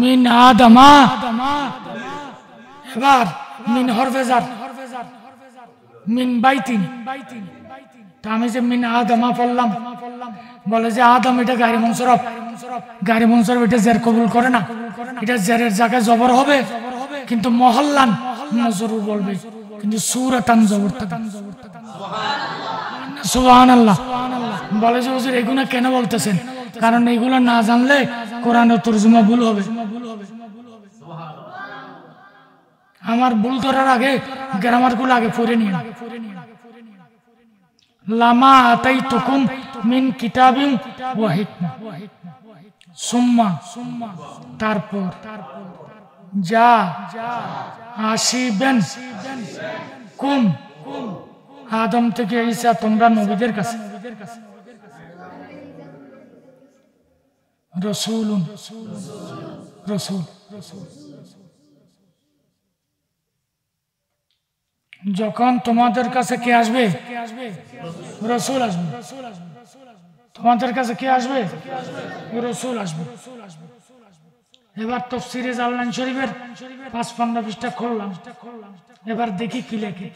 মিন আদমা। এবার মিন হরফে জার, মিন বাইতিন। তা আমি যে মিন আদমা পড়লাম, বলে যে আদম এটা গায়রে মুনসরফ, গায়রে মুনসরফ এটা জের কবুল করে না, এটা জেরের জায়গায় জবর হবে, কিন্তু মহল্লান নজরুর বলবে, কিন্তু সূরাতান জবর থাকে। সুবহানাল্লাহ। বলে যে হুজুর এগুলো কেন বলতেছেন? কারণ এগুলো না জানলে কোরআনের তরজমা ভুল হবে। আমার ভুল ধরার আগে গ্রামার গুলো আগে পড়ে নিন। লামা আতাইতুকুম মিন কিতাবিন ওয়া হিকমা সুম্মা তারপর যা আসিবেন কুম আদম থেকে ঈসা তোমরা নবীদের কাছে রাসূলুন রাসূল যখন তোমাদের কাছে কে আসবে রাসূল আসবে তোমাদের কাছে কে আসবে রাসূল আসবে এবার তাফসীরে জালালাইন শরীফের ৫৫ পৃষ্ঠা খুললাম এবার দেখি কি লেখে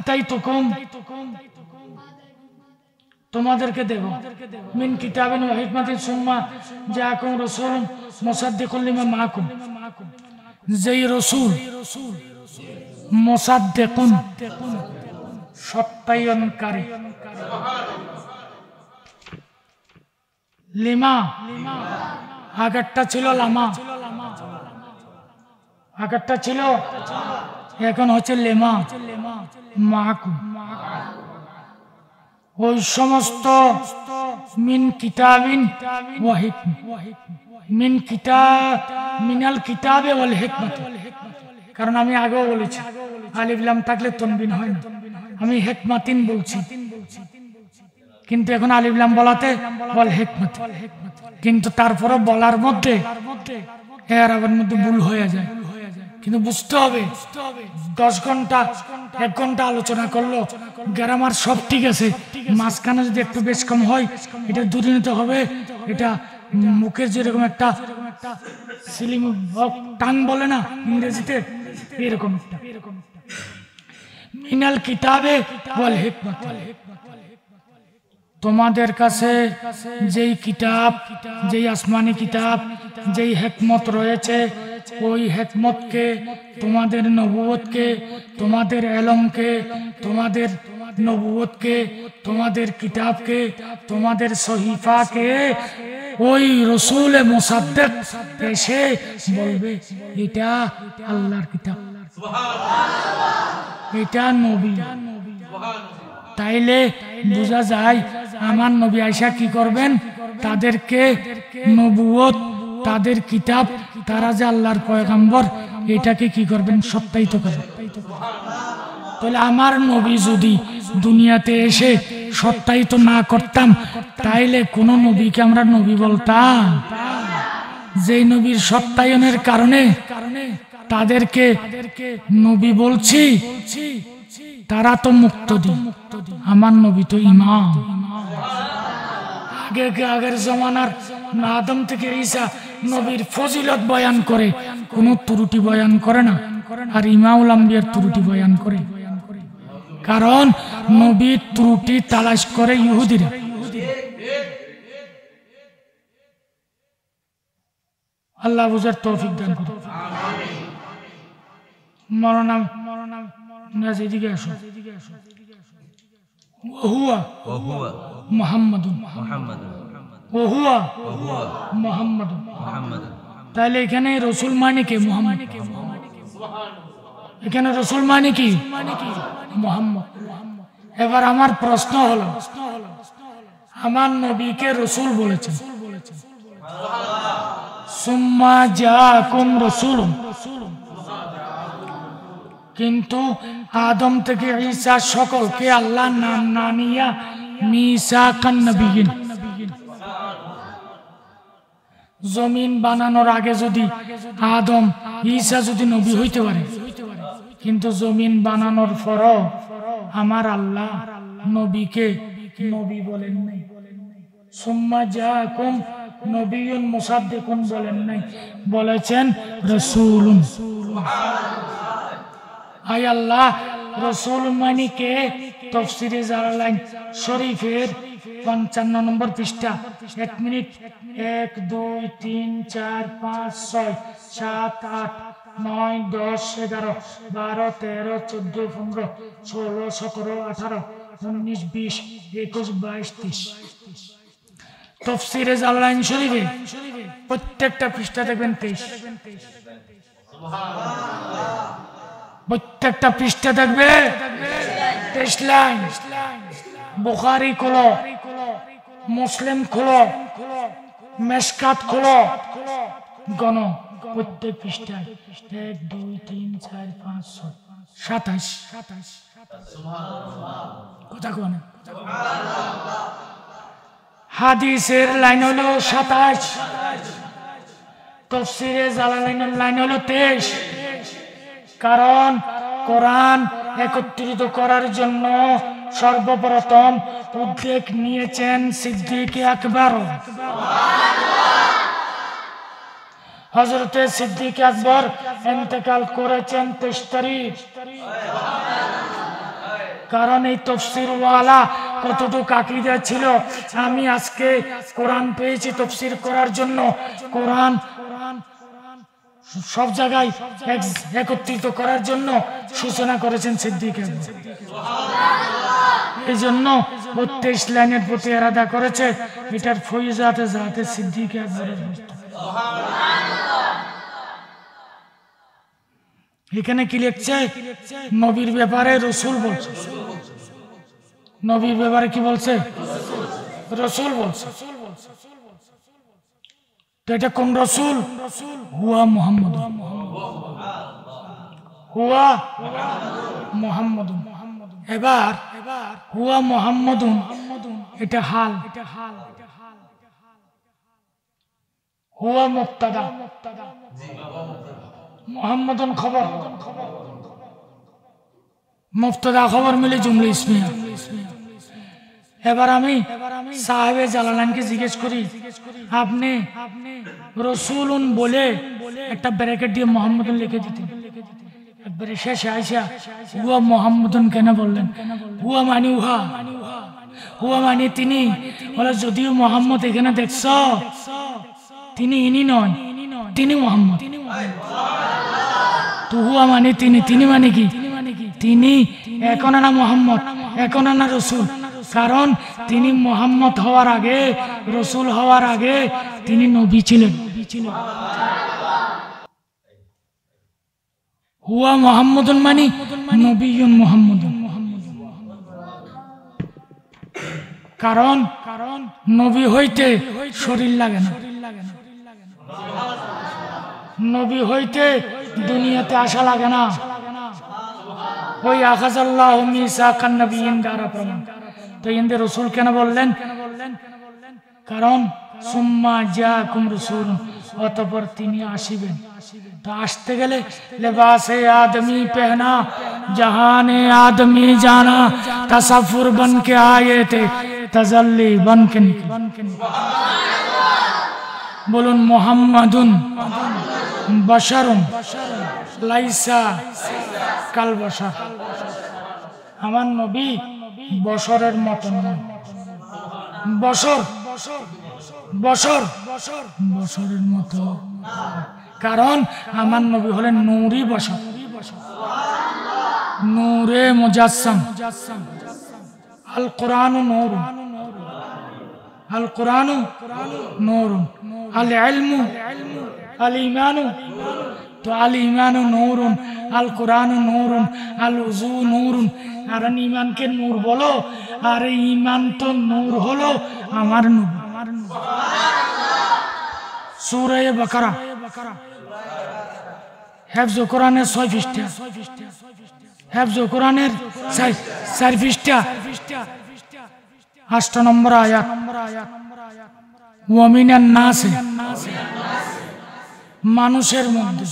তাই তো কম তোমাদেরকে দেব মিন কিতাবিন ওয়া হিকমাতিন সুম্মা জাআকুম রাসূলুন মুসাদ্দিকুল লিমা মাআকুম যেই রাসূল মুসাদ্দিকুন সত্যায়নকারী লিমা আগেরটা ছিল লামা আগেরটা ছিল এখন হচ্ছে লেমা মাআকুম ওই সমস্ত মিন কিতাবিন ওয়া হিকমা মিনাল কিতাবে ওয়াল হিকমত কারণ আমি আগেও বলেছি আলিফ লাম থাকলে তানবিন হয় না আমি হিকমাতিন বলছি কিন্তু এখন আলিফ লাম বলাতে ওয়াল হিকমত কিন্তু তারপরে বলার মধ্যে এরাবের মধ্যে ভুল হয়ে যায় কিন্তু বুঝতে হবে 10 ঘন্টা 1 ঘন্টা আলোচনা করলো গ্রামার সব ঠিক আছে মাঝখানে যদি একটু বেশ কম হয় এটা দূরে নিতে হবে এটা মুখের যেরকম একটা সিলিম টাং বলে না ইংরেজিতে এরকম একটা মিনাল কিতাবে ওয়াল হিকমত তোমাদের কাছে যেই কিতাব যেই আসমানি কিতাব যেই হিকমত রয়েছে ওই হিকমতকে তোমাদের নবুয়তকে তোমাদের ইলমকে তোমাদের নবুয়তকে তোমাদের কিতাবকে তোমাদের সহিফাকে ওই রাসূল মুসাদ্দিক এসে বলবে এটা আল্লাহর কিতাব সুবহানাল্লাহ এটা নবী সুবহানাল্লাহ তাইলে বোঝা যায় আমার নবী আয়েশা কি করবেন তাদেরকে নবুয়ত তাদের কিতাব তারা যে আল্লাহর পয়গম্বর এটাকে কি করবেন সত্যায়িত করবেন তাহলে আমার নবী যদি দুনিয়াতে এসে সত্যায়িত না করতাম তাইলে কোন নবীকে আমরা নবী বলতাম যেই নবীর সত্যায়নের কারণে তাদেরকে নবী বলছি তারা তো মুক্তদি আমার নবী তো ইমাম আগের জমানার আদম থেকে ঈসা নবীর ফজিলত বয়ান করে কোনো ত্রুটি বয়ান করে না আর ইমামুল আম্বিয়ার ত্রুটি বয়ান করে কারণ নবীর ত্রুটি তালাশ করে ইহুদিরা আল্লাহ বুঝার তৌফিক দান করুন মরনা এদিকে আসো ওহুয়া মুহাম্মাদুন ওহুয়া মুহাম্মাদুন তাহলে এখানে রাসূল মানে কি মুহাম্মদ এখানে রাসূল মানে কি মুহাম্মদ এবার আমার প্রশ্ন হলো আমার নবীকে রাসূল বলেছেন সুম্মা জাআকুম রাসূলুন কিন্তু আদম থেকে ঈসা সকলকে আল্লাহ নাম না নিয়া মিসাকান নবিয়িন জমিন বানানোর আগে যদি আদম ঈসা যদি নবী হইতে পারে কিন্তু জমিন বানানোর পরও আমার আল্লাহ নবীকে নবী বলেন নাই সুম্মা জাআকুম নবিয়্যুন মুসাদ্দিকুন বলেন নাই বলেছেন রাসূলুন আয় আল্লাহ রাসূল মানে কে তাফসীরে জালালাইন শরীফের 55 নম্বর পৃষ্ঠা 1 মিনিট 1 2 3 4 5 6 7 8 9 10 11 12 13 14 15 16 17 18 19 20 21 22 23 তাফসীরে জালালাইন শরীফে প্রত্যেকটা পৃষ্ঠা দেখবেন 23 সুবহানাল্লাহ প্রত্যেকটা পৃষ্ঠা থাকবে 23 লাইন বুখারী খুলো, মুসলিম খুলো, মেশকাত খুলো, গণ প্রত্যেক পৃষ্ঠায় 1 2 3 4 5 6 27 কথা কোন হাদিসের লাইন হলো 27, তাফসীরে জালালাইনের লাইন হলো 23। কারণ কোরআন একত্রিত করার জন্য সর্বপ্রথম উদ্যোগ নিয়েছেন সিদ্দিক আকবর। হযরতে সিদ্দিক আকবর ইন্তেকাল করেছেন 23 তারিখ। কারণ এই তাফসীর ওয়ালা কতটুকু আকীদা ছিল, আমি আজকে কোরআন পেয়েছি তাফসীর করার জন্য। কোরআন সব জায়গায় একত্রিত করার জন্য সূচনা করেছেন সিদ্দিক আকবর। এই জন্য 32 লাইনের প্রতি এরাদা করেছে, এটার ফয়জাতে যাতে সিদ্দিক আকবরের। এখানে কি লিখছে? নবীর ব্যাপারে রাসূল বলছে। নবীর ব্যাপারে কি বলছে? রাসূল বলছে। তো এটা কোন রাসূল? হুয়া মুহাম্মদ, হুয়া মুহাম্মদ। এবার হুয়া মুহাম্মাদুন এটা হাল, হুয়া মুবতাদা, মুহাম্মাদুন খবর, মুবতাদা খবর মিলে জুমলা ইসমিয়া। এবার আমি সাহেবে জালালাইনকে জিজ্ঞেস করি, আপনি রাসূলুন বলে একটা ব্র্যাকেট দিয়ে মুহাম্মাদুন লিখে দিতেন, একবারে শেষে আইসা হুয়া মুহাম্মাদুন কেন বললেন? হুয়া মানে উহা, হুয়া মানে তিনি। বলে যদিও মুহাম্মদ এখানে দেখছ, তিনি ইনি নয়, তিনি মুহাম্মদ। তো হুয়া মানে তিনি, তিনি মানে কি? তিনি এখন না মুহাম্মদ, এখন না রাসূল। কারণ তিনি মুহাম্মদ হওয়ার আগে, রাসূল হওয়ার আগে তিনি নবী ছিলেন। হুয়া মুহাম্মাদুন মানে নবিয়ুন মুহাম্মাদুন। কারণ নবী হইতে শরীর লাগে না, নবী হইতে দুনিয়াতে আসা লাগে না। ওই আখাযাল্লাহু মিসাকান নবিয়্যিন দ্বারা প্রমাণ। তো ইন্দে রাসূল কেন বললেন? কারণ সুম্মা জাআকুম রাসূলুন, অতঃপর তিনি আসিবেন। তো আসতে গেলে লেবাসে আদমি পহনা, জাহানে আদমি জানা, তাসাফুর বন কে আয়ে थे, তাজাল্লি বন কে বলুন মুহাম্মাদুন বাশারুন লাইসা কাল বাশার। আমার নবী বশরের মতো নয়, বশর বশর বশরের মতো। কারণ আমার নবী হলেন নূরি বশর, নূরে মুজাসসাম। আল কোরআনু নূরুন, আল কোরআনু নূরুন, আল ইলমু আল ঈমানু, তো আল ঈমানু নূরুন, আল কোরআনু নূরুন, আল উযু নূরুন। আর ঈমানকে নূর বলো, আর ঈমান তো নূর হলো আমার নূর। সূরা বাকারা, হেফজ কোরআনের 6 পৃষ্ঠা, হেফজ কোরআনের 4 পৃষ্ঠা, 8 নম্বর আয়াত। ওয়া মিনান নাসি, মানুষের মধ্যে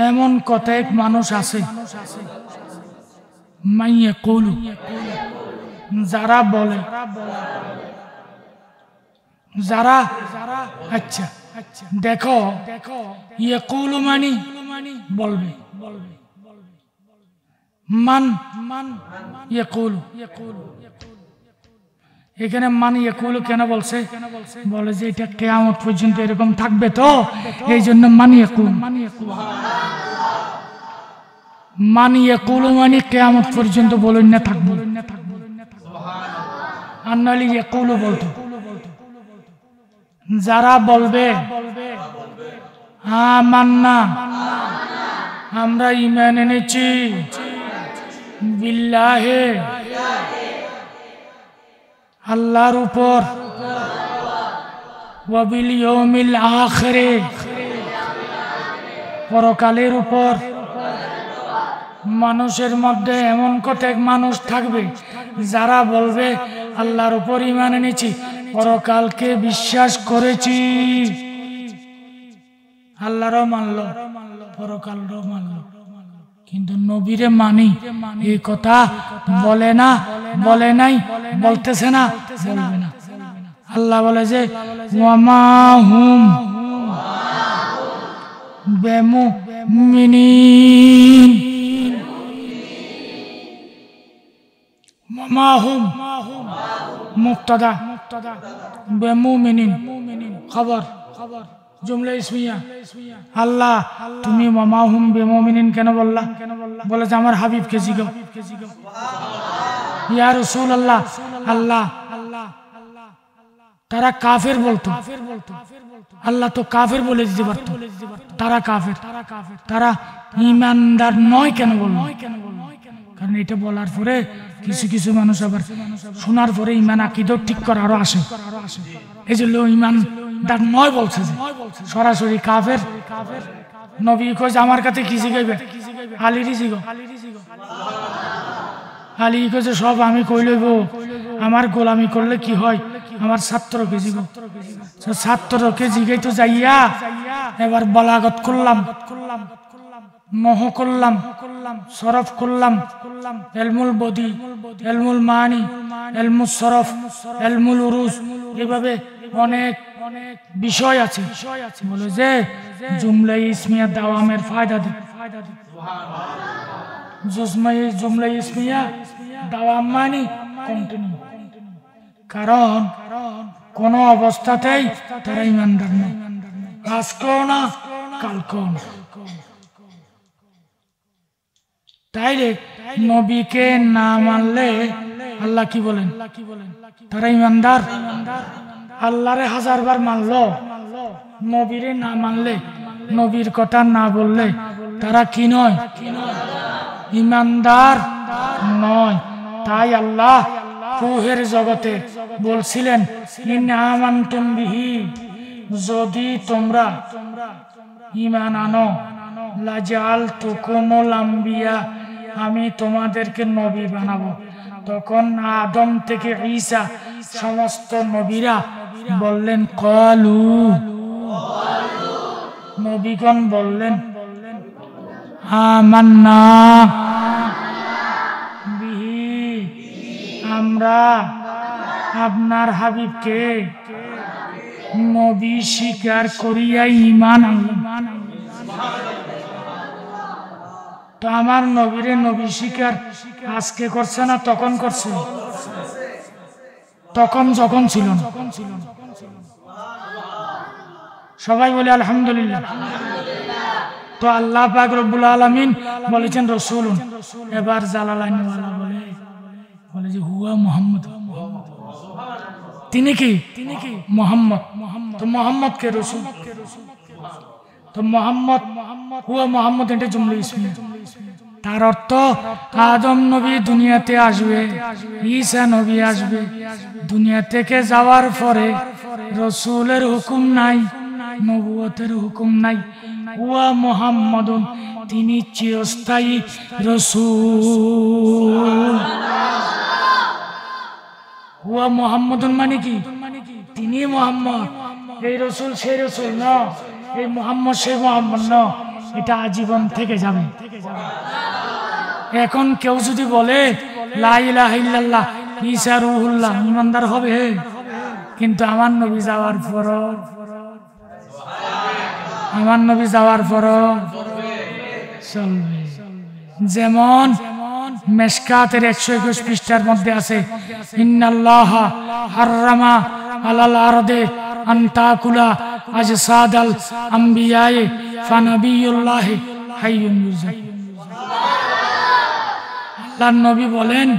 এমন কতক মানুষ আছে, মাইয়াকুলু, যারা বলে, যারা আচ্ছা দেখো, ইয়াকুলু মানি বলবে, মান ইয়াকুলু। এখানে মান ইয়াকুলু কেন বলছে? বলে যে এটা কিয়ামত পর্যন্ত এরকম থাকবে, তো এই জন্য মান ইয়াকুলু। মান ইয়াকুলু মানে কিয়ামত পর্যন্ত বলেন না থাকবে, আর নাহলে ইয়াকুলু বলতো। যারা বলবে আমান্না, আমরা ঈমান এনেছি, বিল্লাহি আল্লাহর উপর, ওয়া বিল ইয়াউমিল আখিরে, পরকালের উপর। মানুষের মধ্যে এমন কতক মানুষ থাকবে যারা বলবে আল্লাহর উপর ঈমান এনেছি, পরকালকে বিশ্বাস করেছি, আল্লাহরও মানল, পরকালও মানল, কিন্তু নবীরে মানি এই কথা বলে না, বলে নাই, বলতেছে না, বলবে না। আল্লাহ বলে যে ওয়ামা হুম বিমুমিনিন, ওয়ামা হুম মুবতাদা, বিমুমিনিন খবর, জুমলা ইসমিয়া। আল্লাহ তুমি ওয়ামা হুম বিমুমিনিন কেন বললা? বলে যে আমার হাবিবকে জিগাও। ইয়া রাসূলুল্লাহ, আল্লাহ তারা কাফের বলতো, আল্লাহ তো কাফের বলে দিতে পারত, তারা কাফের, তারা ঈমানদার নয় কেন বলল? কারণ এটা বলার পরে কিছু কিছু মানুষ আবার শোনার পরে ঈমান আকীদা ঠিক করে আরো আসে, এই জন্য ঈমানদার নয় বলছে, যে সরাসরি কাফের। নবী কই আমার কাছে কি জিগাইবে? আলীরই জিগো। আলী কইছে সব আমি কই লইব, আমার গোলামি করলে কি হয়? আমার ছাত্রকে জিগো। ছাত্রকে জিগাইতো যাইয়া এবার বালাগত করলাম, নহ করলাম, সরফ করলাম, এলমুল বদি, এলমুল মানি, এলমুল সরফ, এলমুল উরুস, এভাবে অনেক বিষয় আছে। বলে যে জুমলা ইসমিয়া দাওয়ামের ফায়দা দেয়, জুমলা ইসমিয়া দাওয়াম মানে কন্টিনিউ, কারণ কোন অবস্থাতেই তারা ঈমানদার নয়, আজকেও না, কালকেও না। তাইলে নবীকে না মানলে আল্লাহ কি বলেন? তারা ঈমানদার। আল্লাহরে হাজারবার মানলো, নবীরে না মানলে, নবীর কথা না বললে তারা কি নয়? ঈমানদার নয়। তাই আল্লাহ রূহের জগতে বলছিলেন ইন আমানতুম বিহি, যদি তোমরা ঈমান আনো, লাজআলতুকুমুল আম্বিয়া, আমি তোমাদেরকে নবী বানাবো। তখন আদম থেকে ঈসা সমস্ত নবীরা বললেন ক্বালু, নবীগণ বললেন আমান্না বিহি, আমরা আপনার হাবিবকে নবী স্বীকার করিয়া ঈমান আনলাম। তো আমার নবীরে নবী স্বীকার আজকে করছে না, তখন করছে, তখন যখন ছিল না। সবাই বলে আলহামদুলিল্লাহ। তো আল্লাহ পাক রব্বুল আলামিন বলেছেন রাসূলুন। এবার জালালাইন ওয়ালা বলে যে হুয়া মুহাম্মদ, তিনি কি? মুহাম্মদ। তো মুহাম্মদ কে? রাসূল। তো মুহাম্মদ হুয়া মুহাম্মদ, এটা জুমলা ইসমিয়া। তার অর্থ আদম নবী দুনিয়াতে আসবে, ঈসা নবী আসবে। দুনিয়া থেকে যাওয়ার পরে রাসূলের হুকুম নাই, নবুয়তের হুকুম নাই। হুয়া মুহাম্মাদুন, তিনি চিরস্থায়ী রাসূল। হুয়া মুহাম্মাদুন মানে কি? তিনি মুহাম্মদ। এই রাসূল সেই রাসূল না, এই মুহাম্মদ সেই মুহাম্মদ না, এটা আজীবন থেকে যাবে। এখন কেউ যদি বলে লা ইলাহা ইল্লাল্লাহ ঈসা রূহুল্লাহ, ঈমানদার হবে, কিন্তু আমার নবী যাওয়ার পর, আমার নবী যাওয়ার পর চলবে। যেমন মেশকাতের 121 পৃষ্ঠার মধ্যে আছে ইন্নাল্লাহা হাররামা আলাল আরদে আন তাকুলা আজসাদাল আম্বিয়ায়ে ফানাবিয়ুল্লাহি হাইয়ুন ইউরজাক। আল্লাহর নবী বলেন,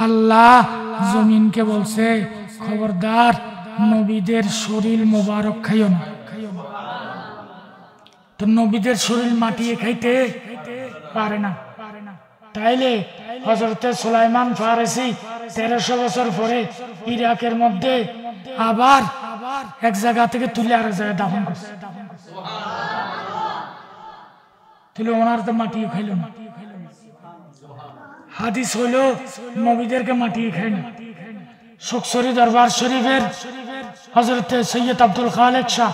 আল্লাহ জমিনকে বলছে খবরদার নবীদের শরীর মোবারক খাইও না। তো নবীদের শরীর মাটিয়ে খাইতে পারে না। তাইলে হযরতে সুলাইমান ফারেসি 1300 বছর পরে ইরাকের মধ্যে আবার এক জায়গা থেকে তুলে আরেক জায়গায় দাফন করছে। তুলে ওনার তো মাটিও খাইল না। হাদিস হইল নবীদেরকে মাটিয়ে খাই না। সুকসরি দরবার শরীফের হযরত সৈয়দ আব্দুল খালেক শাহ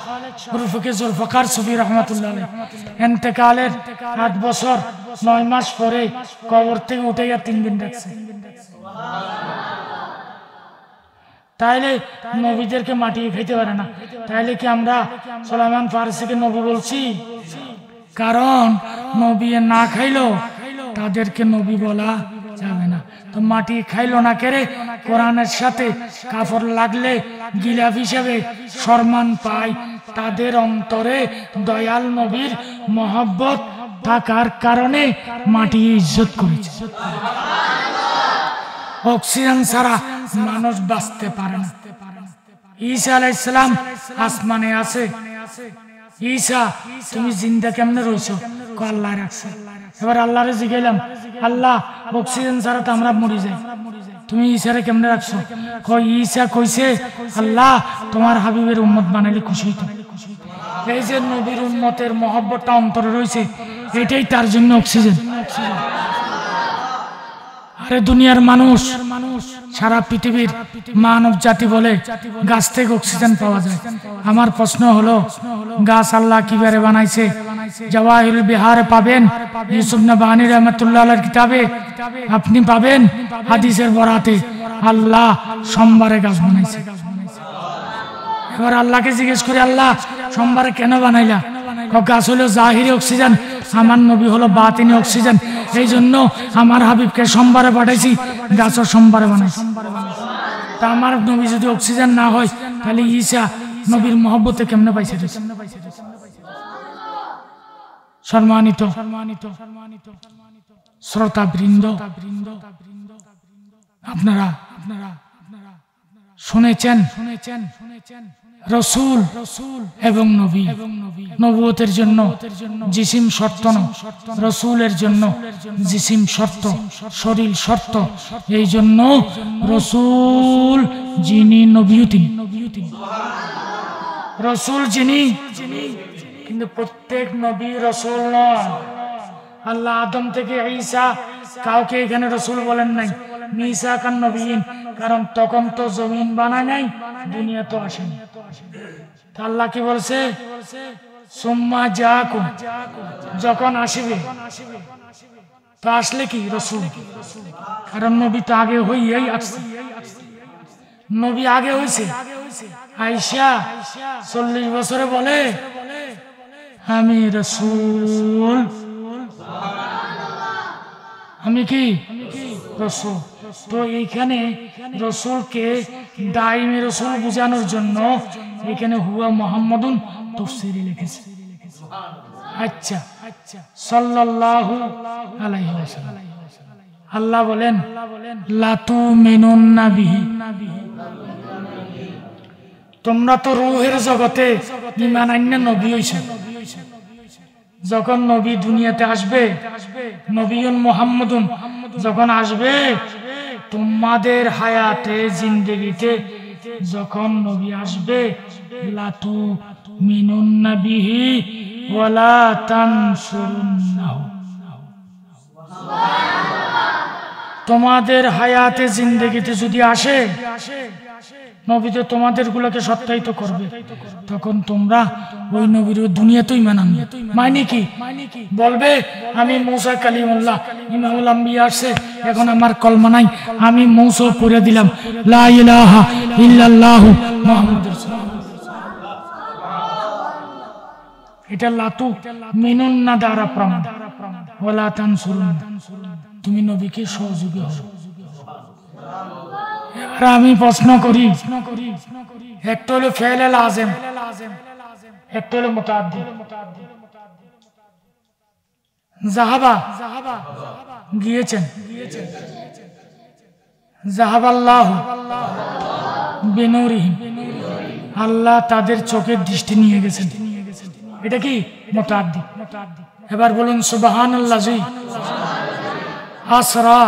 উরফে জুলফকার সুফি রাহমাতুল্লাহ আলাইহি ইন্তেকালের 8 বছর 9 মাস পরে কবর থেকে উঠে 3 দিন রাখছে। তাইলে নবীদেরকে মাটিয়ে খাইতে পারে না। তাইলে কি আমরা সুলাইমান ফারসিকে নবী বলছি? কারণ নবী না খাইলো তাদেরকে নবী বলা যাবে না। তো মাটি খাইলো না কেরে? কোরআনের সাথে কাফর লাগলে গিলাফ হিসেবে সম্মান পায়। তাদের অন্তরে দয়াল নবীর মহব্বত থাকার কারণে মাটি ইজ্জত করেছে। অক্সিজেন ছাড়া মানুষ বাঁচতে পারে না। ঈসা আলাইহিস সালাম আসমানে আছে। ঈসা তুমি জিন্দা কেমনে রইছো? আল্লাহ রাখছে। এবার আল্লাহরে জিজ্ঞাসলাম, আল্লাহ অক্সিজেন ছাড়া তো আমরা মরে যাই, তুমি ঈসারে কেমনে রাখছো? ঈসা কইছে, আল্লাহ তোমার হাবিবের উম্মত বানাইলে খুশি হইতো। এই যে নবীর উম্মতের মহব্বতটা অন্তরে রয়েছে, এটাই তার জন্য অক্সিজেন। আরে দুনিয়ার মানুষ, সারা পৃথিবীর মানব জাতি বলে গাছ থেকে অক্সিজেন পাওয়া যায়। আমার প্রশ্ন হলো, গাছ আল্লাহ কিভাবে বানাইছে? জাওয়াহিরুল বিহারে পাবেন, ইউসুফ নবহানী রাহমাতুল্লাহ আলাইহির কিতাবে আপনি পাবেন, হাদিসের বরাতে আল্লাহ সোমবারে গাছ বানাইছে। এবার আল্লাহকে জিজ্ঞেস করি, আল্লাহ সোমবারে কেন বানাইলা? গাছ হলো জাহিরি অক্সিজেন, আমার নবী হলো বাতিনি অক্সিজেন। এই জন্য আমার হাবিবকে সোমবারে পাঠাইছি, গাছও সোমবারে বানাইছি। তা আমার নবী যদি অক্সিজেন না হয়, তাহলে ঈসা নবীর মহব্বতে কেমনে পাইছে? সম্মানিত শ্রোতা বৃন্দ, আপনারা শুনেছেন রসুল এবং নবী, নবুয়তের জন্য জিসিম শর্ত না, রসুলের জন্য জিসিম শর্ত, শরীর শর্ত। এই জন্য রসুল যিনি, নবীও তিনি। রসুল যিনি, কিন্তু প্রত্যেক নবী রসুল নয়। আল্লাহ আদম থেকে ঈসা কাউকে এখানে রসুল বলেন নাই, মিসাকান নবীন, কারণ তখন তো জমিন বানায় নাই, দুনিয়া তো আসেনি। আল্লাহ কি বলছে? সুম্মা জাকুম, যখন আসবে। তো আসলে কি রসুল? কারণ নবী তো আগে হইয়াই আসছে, নবী আগে হয়েছে। আয়েশা 40 বছরে বলে আমি রসুল, আমি কি রসুল। তো এইখানে রসুলকে দাইমে রসুল বোঝানোর জন্য এখানে হুয়া মুহাম্মাদুন তাফসীরে লিখেছে। আচ্ছা, সাল্লাল্লাহু আলাইহি ওয়াসাল্লাম। আল্লাহ বলেন লা তুমিনুন্না বিহি, তোমরা তো রূহের জগতে ঈমান আননা নবী হইছো। যখন নবী দুনিয়াতে আসবে, নবিয়ুন মুহাম্মাদুন যখন আসবে, তোমাদের হায়াতে জিন্দেগিতে যখন নবী আসবে, লা তুমিনুন্না বিহি ওয়ালা তানসুরুন্নাহু, তোমাদের হায়াতে জিন্দেগিতে যদি আসে, নবী তো তোমাদের গুলোকে সত্যায়িত করবে, তখন তোমরা ওই নবীর দুনিয়াতেই ঈমান আনবে। মানে কি? বলবে আমি মূসা কালিমুল্লাহ, ইমামুল আম্বিয়া আসছে, এখন আমার কলমা নাই, আমি মূসা পড়ে দিলাম লা ইলাহা ইল্লাল্লাহু মুহাম্মাদুর রাসূলুল্লাহ। এটা লাতু মিনুন্না দ্বারা প্রমাণ, ওয়ালা তানসুরুন, তুমি নবীকে সহযোগী হও। এবার আমি প্রশ্ন করি, একটা হলো ফেলে লাজেম, একটা হলো মুতাআদ্দি। যাহাবা গিয়েছেন, যাহাবাল্লাহু বিনুরিহিম, আল্লাহ তাদের চোখের দৃষ্টি নিয়ে গেছেন। এটা কি? মুতাআদ্দি। এবার বলুন সুবহানাল্লাযী আসরা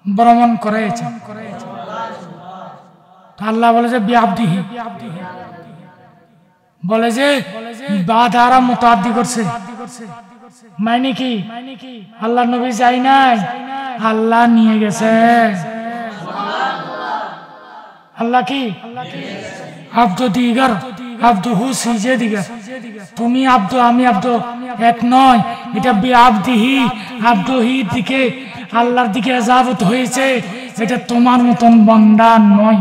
ভ্রমণ করেছেন। আল্লাহ বলে যে বিআবদিহি, বলে যে বা দ্বারা মুতাআদ্দি করছে, মানে কি আল্লাহ নবী যাই নাই, আল্লাহ নিয়ে গেছে। আল্লাহ কি আব্দু দিগার আব্দুহু সিজে দিগার, তুমি আব্দু আমি আব্দু এক নয়, এটা বিআবদিহি আব্দুহি দিকে আল্লাহর দিকে ইজাবত হয়েছে, এটা তোমার মতন বান্দা নয়।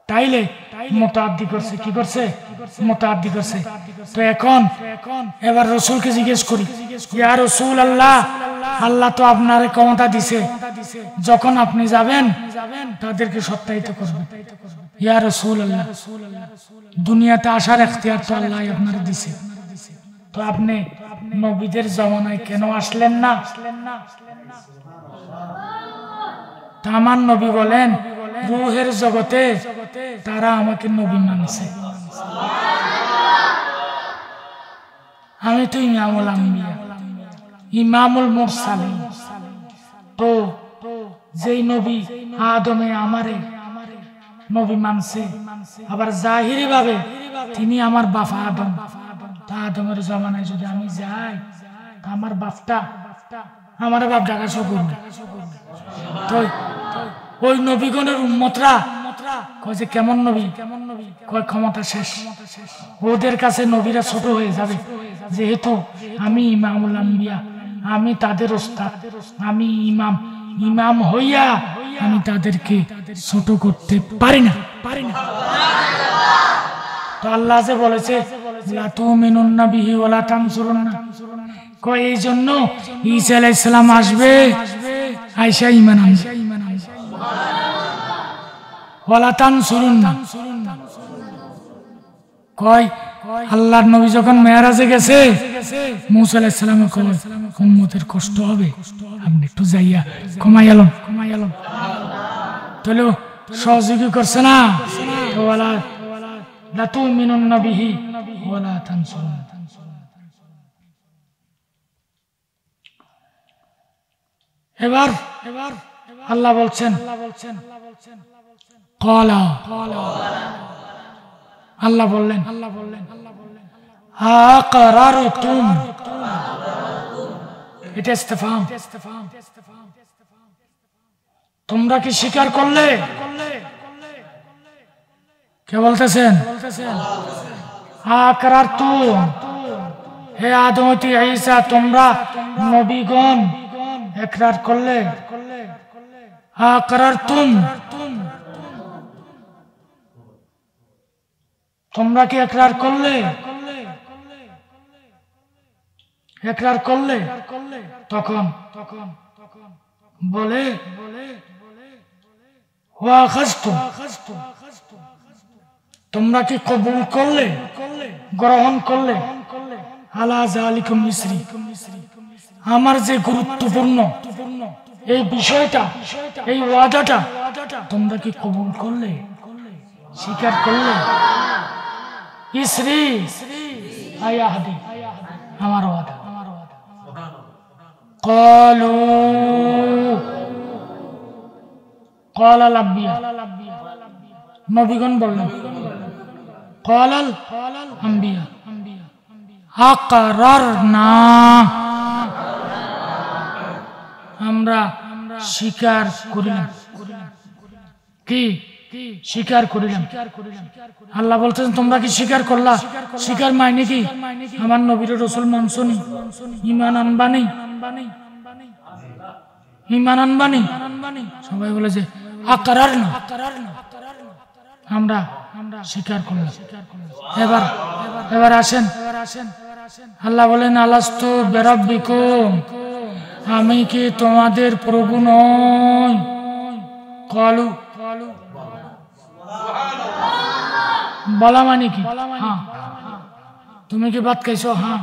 তাইলে মুতাআদ্দি করছে, কি করছে? মুতাআদ্দি করছে। তো এখন এবার রাসূলকে জিজ্ঞেস করি, ইয়া রাসূলুল্লাহ, আল্লাহ তো আপনার ক্ষমতা দিছে, যখন আপনি যাবেন তাদেরকে সত্যায়িত করবেন। ইয়া রাসূলুল্লাহ, দুনিয়াতে আসার ইখতিয়ার তো আল্লাহ আপনার দিছে, তো আপনি নবীদের জামানায় কেন আসলেন না? আমার নবী বলেন, রূহের জগতে তারা আমাকে নবী মানছে, আমি তো ইমামুল আম্বিয়া, ইমামুল মুরসালিন। তো যেই নবী আদমে আমারে নবী মানছে, আবার জাহিরি ভাবে তিনি আমার বাপ আদম, তা আদমের জমানায় যদি আমি যাই, আমার বাপটা আমার বাপ ডাকা শুকুর। তো ওই নবীগণের উম্মতরা কয় যে কেমন নবী, কয় ক্ষমতা শেষ, ওদের কাছে নবীরা ছোট হয়ে যাবে, যেহেতু আমি ইমামুল আম্বিয়া, আমি তাদের ওস্তাদ, আমি ইমাম, ইমাম হইয়া আমি তাদেরকে ছোট করতে পারি না। তো আল্লাহ যে বলেছে লা তুমিনুন্না বিহি ওয়ালা তানসুরুন্না, কয় এই জন্য ঈসা আলাইহিস সালাম আসবে, আয়েশা ঈমান আনবে, ওয়ালা তানসুরুন্না। কয় আল্লাহর নবী যখন মেরাজে গেছে, মুসা আলাইহিস সালাম কয় উম্মতের কষ্ট হবে, আপনি একটু যাইয়া কমাই এলাম। তাহলে সহযোগী করছে না, তো ওয়ালা লা তুমিনুন্না বিহি ওয়ালা তানসুরুন্না। এবার আল্লাহ বলছেন, ক্বালা, আল্লাহ বললেন আকারারতুম, এটা ইস্তিফহাম, তোমরা কি স্বীকার করলে? কে বলতেছেন? আকারারতুম, হে আদম ও ঈসা, তোমরা নবীগণ ইকরার করলে। আকারারতুম, তোমরা কি ইকরার করলে? ইকরার করলে? তখন বলে ওয়া আখাযতুম, তোমরা কি কবুল করলে, গ্রহণ করলে? আলা যালিকুম ইসরি, আমার যে গুরুত্বপূর্ণ এই বিষয়টা, এই ওয়াদাটা তোমরা কি কবুল করলে, স্বীকার করলে? ইসরি আয়াহদি, আমার ওয়াদা। ক্বালু, ক্বালাল আম্বিয়া, নবীগণ বললেন, ক্বালাল আম্বিয়া আকরারনা, আমরা স্বীকার করিলাম। কি স্বীকার করিলাম? আল্লাহ বলতেছেন তোমরা কি স্বীকার করলা? স্বীকার মানে কি? আমার নবীর রাসূল মানছনি, ঈমান আনবানি, ঈমান আনবানি। সবাই বলে যে আকরারনা, আমরা স্বীকার করলাম। এবার আসেন, আল্লাহ বলেন আলাস্তু বিরাব্বিকুম, আমি কি তোমাদের প্রভু নই? ক্বালু, বলা মানে কি? হ্যাঁ। তুমি কি ভাত খাইছো? হ্যাঁ।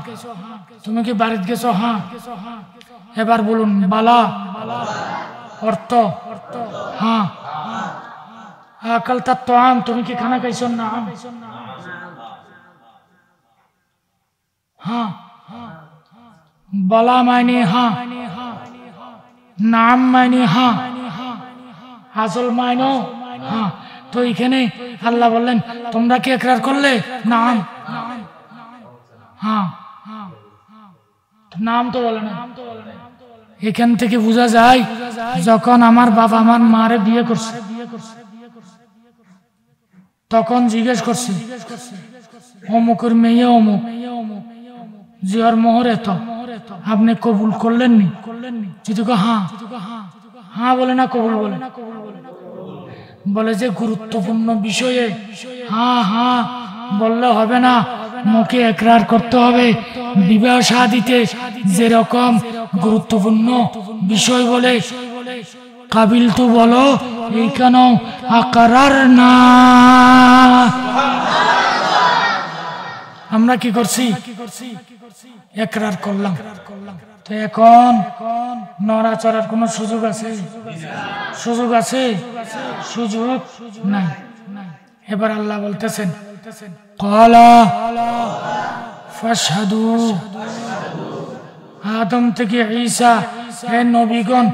তুমি কি বাড়িতে গেছো? হ্যাঁ। এবার বলুন বালা অর্থ, হ্যাঁ। আকালতা তাআম, তুমি কি খানা খাইছো? না। হ্যাঁ। বলা মানে হ্যাঁ, নাম মানে হ্যাঁ, আসল মাইনো হ্যাঁ। তো এখানে আল্লাহ বললেন তোমরা কি ইকরার করলে? নাম, হ্যাঁ, নাম তো বলে না। এখান থেকে বোঝা যায় যখন আমার বাবা আমার মারে বিয়ে করছে তখন জিজ্ঞেস করছে অমুকের মেয়ে অমুক, জিয়ার মোহর এত, আপনি কবুল করলেননি? যদি হ্যাঁ, হ্যাঁ বলে না কবুল বলে? বলে যে গুরুত্বপূর্ণ বিষয়ে হ্যাঁ হ্যাঁ বললে হবে না, মুখে ইকরার করতে হবে। বিবাহ শাদীতে যেরকম গুরুত্বপূর্ণ বিষয় বলে কাবিল তো বলো, এইখানেও আকরার না। আমরা কি করছি? ইকরার করলাম। তো এখন নড়াচড়ার কোন সুযোগ আছে? সুযোগ আছে? সুযোগ নাই। এবার আল্লাহ বলতেছেন ক্বালা ফাশহাদু, আদম থেকে ঈসা হে নবীগণ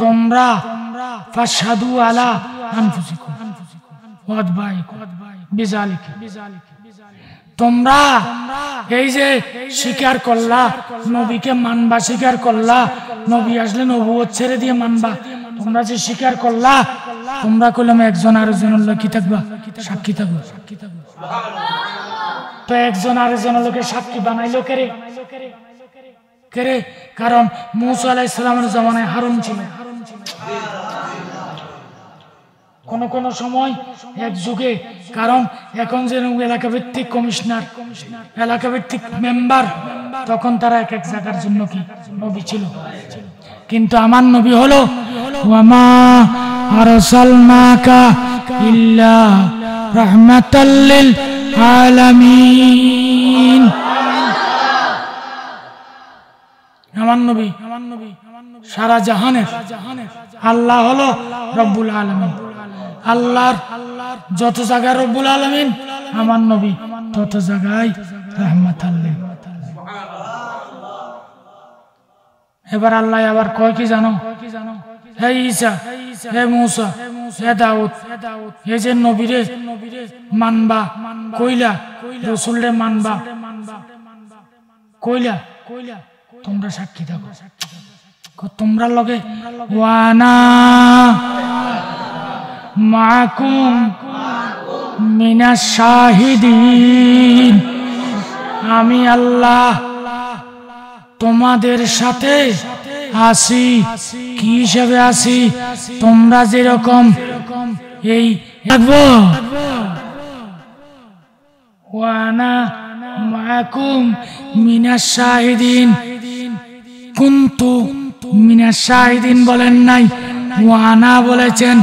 তোমরা ফাশহাদু আলা আনফুসিকুম ওয়াতবাইকুম বিযালিকা, তোমরা এই যে স্বীকার করলা, নবীকে মানবা, স্বীকার করলা, নবী আসলে নবুয়ত ছেড়ে দিয়ে মানবা, তোমরা যে স্বীকার করলা, তোমরা কইলাম একজন আরেকজনের লোক কি থাকবা? সাক্ষী থাকবা। তো একজন আরেকজনের লোকে সাক্ষী বানাইলো কেরে? কেরে? কারণ মূসা আলাইহিস সালামের জামানায় হারুন ছিল। কোন কোন সময় এক যুগে, কারণ এখন যে এলাকা ভিত্তিক কমিশনার, এলাকা ভিত্তিক মেম্বার, তখন তারা এক এক জায়গার জন্য কি নবী ছিল। কিন্তু আমার নবী হলো ওয়ামা আরসালনাকা ইল্লা রাহমাতাল লিল আলামিন। আমার নবী সারা জাহানের, আল্লাহ হলো রব্বুল আলামিন। আল্লাহর যত জায়গায় রব্বুল আলামিন, আমার নবী তত জায়গায় রাহমাতাল লিল। এবার আল্লাহ আবার কয় কি জানো? হে ঈসা, হে মূসা, হে দাউদ, এই যে নবীরে মানবা কইলা, রাসূলরে মানবা কইলা, তোমরা সাক্ষী থাকো। তোমরা লগে ওয়ানা মাকুম মিনাশ শাহিদিন, আমি আল্লাহ তোমাদের সাথে আছি। কি হিসাবে আছি? তোমরা যেরকম এই ওয়ানা মাকুম মিনাশ শাহিদিন, কুনতু মিনাশ শাহিদিন বলেন নাই, ওয়ানা বলেছেন।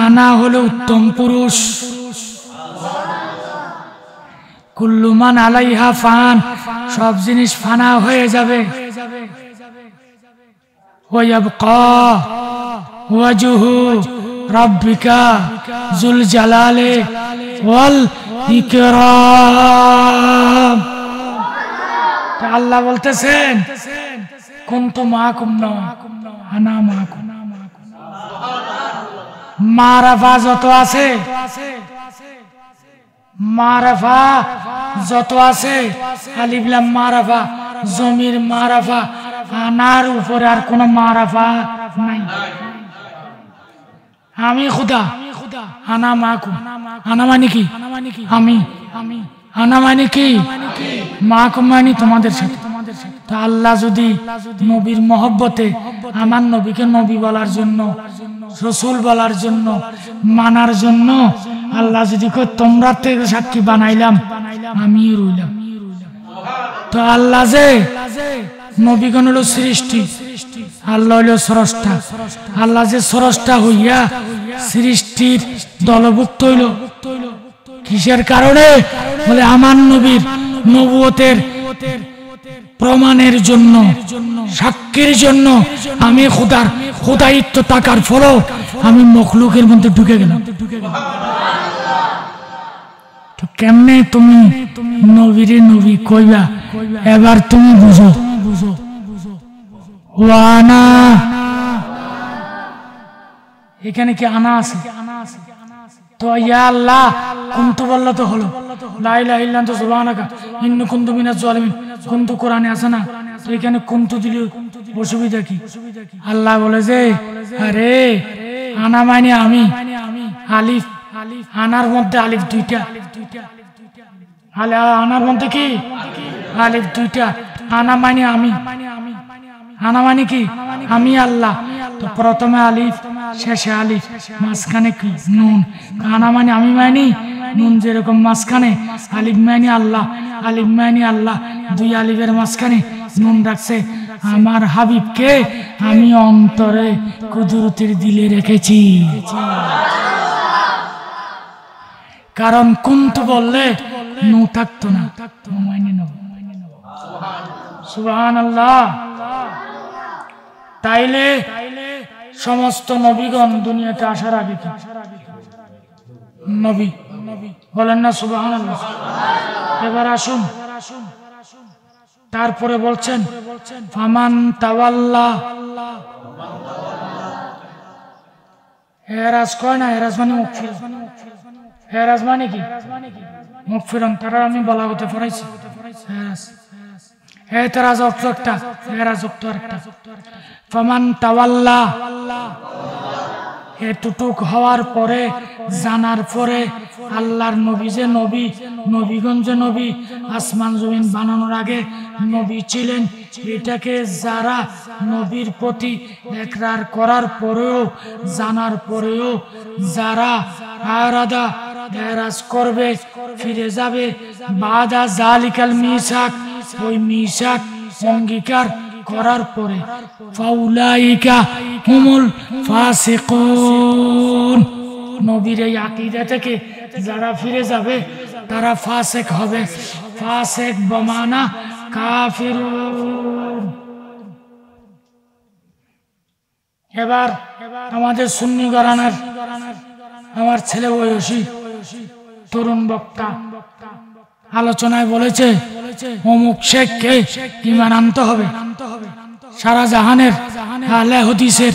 আনা হলো উত্তম পুরুষ। কুল্লু মান আলাইহা ফান, সব জিনিস ফানা হয়ে যাবে। ওয়ায়াবকা ওয়াজহু রাব্বিকা যুল জালালি ওয়াল ইকরাম। আল্লাহ বলতেছেন কুনতু মাকুম না, আনা মাকুম। মারাফা যত আছে, মারাফা যত আছে, আলিফ লাম মারাফা, জমির মারাফা, আনার উপরে আর কোন মারাফা নাই। আমি খুদা, আনা মাকুম। আনা মানে কি? আমি। আনা মানে কি? মাকুম মানে তোমাদের সাথে। তা আল্লাহ যদি নবীর মহব্বতে আমার নবীকে নবী বলার জন্য, রসুল বলার জন্য, মানার জন্য আল্লাহ যদি তোমরা থেকে সাক্ষী বানাইলাম, আমি রইলাম। তো আল্লাহ যে নবীগণ হলো সৃষ্টি, আল্লাহ হলো স্রষ্টা। আল্লাহ যে স্রষ্টা হইয়া সৃষ্টির দলভুক্ত হইল কিসের কারণে? বলে আমার নবীর নবুয়তের প্রমাণের জন্য, সাক্ষীর জন্য। আমি খোদার খোদায়িত্ব থাকার ফলেও আমি মখলুকের মধ্যে ঢুকে গেলাম। তো কেমনে তুমি নবীরে নবী কইবা? এবার তুমি বুঝো। ওয়ানা, এখানে কি আনা আছে? তো ইয়া আল্লাহ কুনতু বললে তো হলো, লা ইলাহা ইল্লা আনতা সুবহানাকা ইন্নী কুনতু মিনাজ জালিমিন, কুনতু কোরআনে আছে না, তো এখানে কুনতু দিলে অসুবিধা কি? আল্লাহ বলে যে আরে আনা মানে আমি, আলিফ, আনার মধ্যে আলিফ দুইটা, আনার মধ্যে কি আলিফ দুইটা, আনা মানে আমি, আনা মানে কি আমি আল্লাহ। তো প্রথমে আলিফ, শেষে আলিফ, মাঝখানে কি নুন। আনা মানে আমি মানি, নুন যেরকম মাঝখানে, আলিফ মানে আল্লাহ, আলিফ মানে আল্লাহ, দুই আলিফের মাঝখানে নুন রাখছে। আমার হাবিবকে আমি অন্তরে কুদরতের দিলে রেখেছি, কারণ কুনতু বললে নু থাকতো না, সুবহানাল্লাহ। তাইলে সমস্ত নবীগণ দুনিয়াতে আসার আগে নবী বলেন না সুবহানাল্লাহ। এবার আসুন, তারপরে বলছেন ফামান তাওয়াল্লা, হেরাজ কয় না, হেরাজ মানে মুগফির, হেরাজ মানে কি মুগফিরন, তারা আমি বলা হতে পড়াইছি হেরাজ, হেরাজ অর্থ একটা, হেরাজ অর্থ একটা। ফামান তাওয়াল্লা, এতটুক হওয়ার পরে, জানার পরে আল্লাহর নবী যে নবী, নবীগঞ্জ যে নবী, আসমান জমিন বানানোর আগে নবী ছিলেন, এটাকে যারা নবীর প্রতি একরার করার পরেও, জানার পরেও যারা আরাদা এরাজ করবে, ফিরে যাবে, বাদা জালিকাল মিসাক, ওই মিসাক অঙ্গীকার করার পরে, ফাউলাইকা হুমুল ফাসিকুন, নবীর এই আকীদা থেকে যারা ফিরে যাবে তারা ফাসিক হবে। ফাসিক বমানা কাফিরুন। এবার আমাদের সুন্নি ঘরানার আমার ছেলে বয়সী তরুণ বক্তা আলোচনায় বলেছে অমুক শেখকে ঈমান আনতে হবে। সারা জাহানের আহলে হাদিসের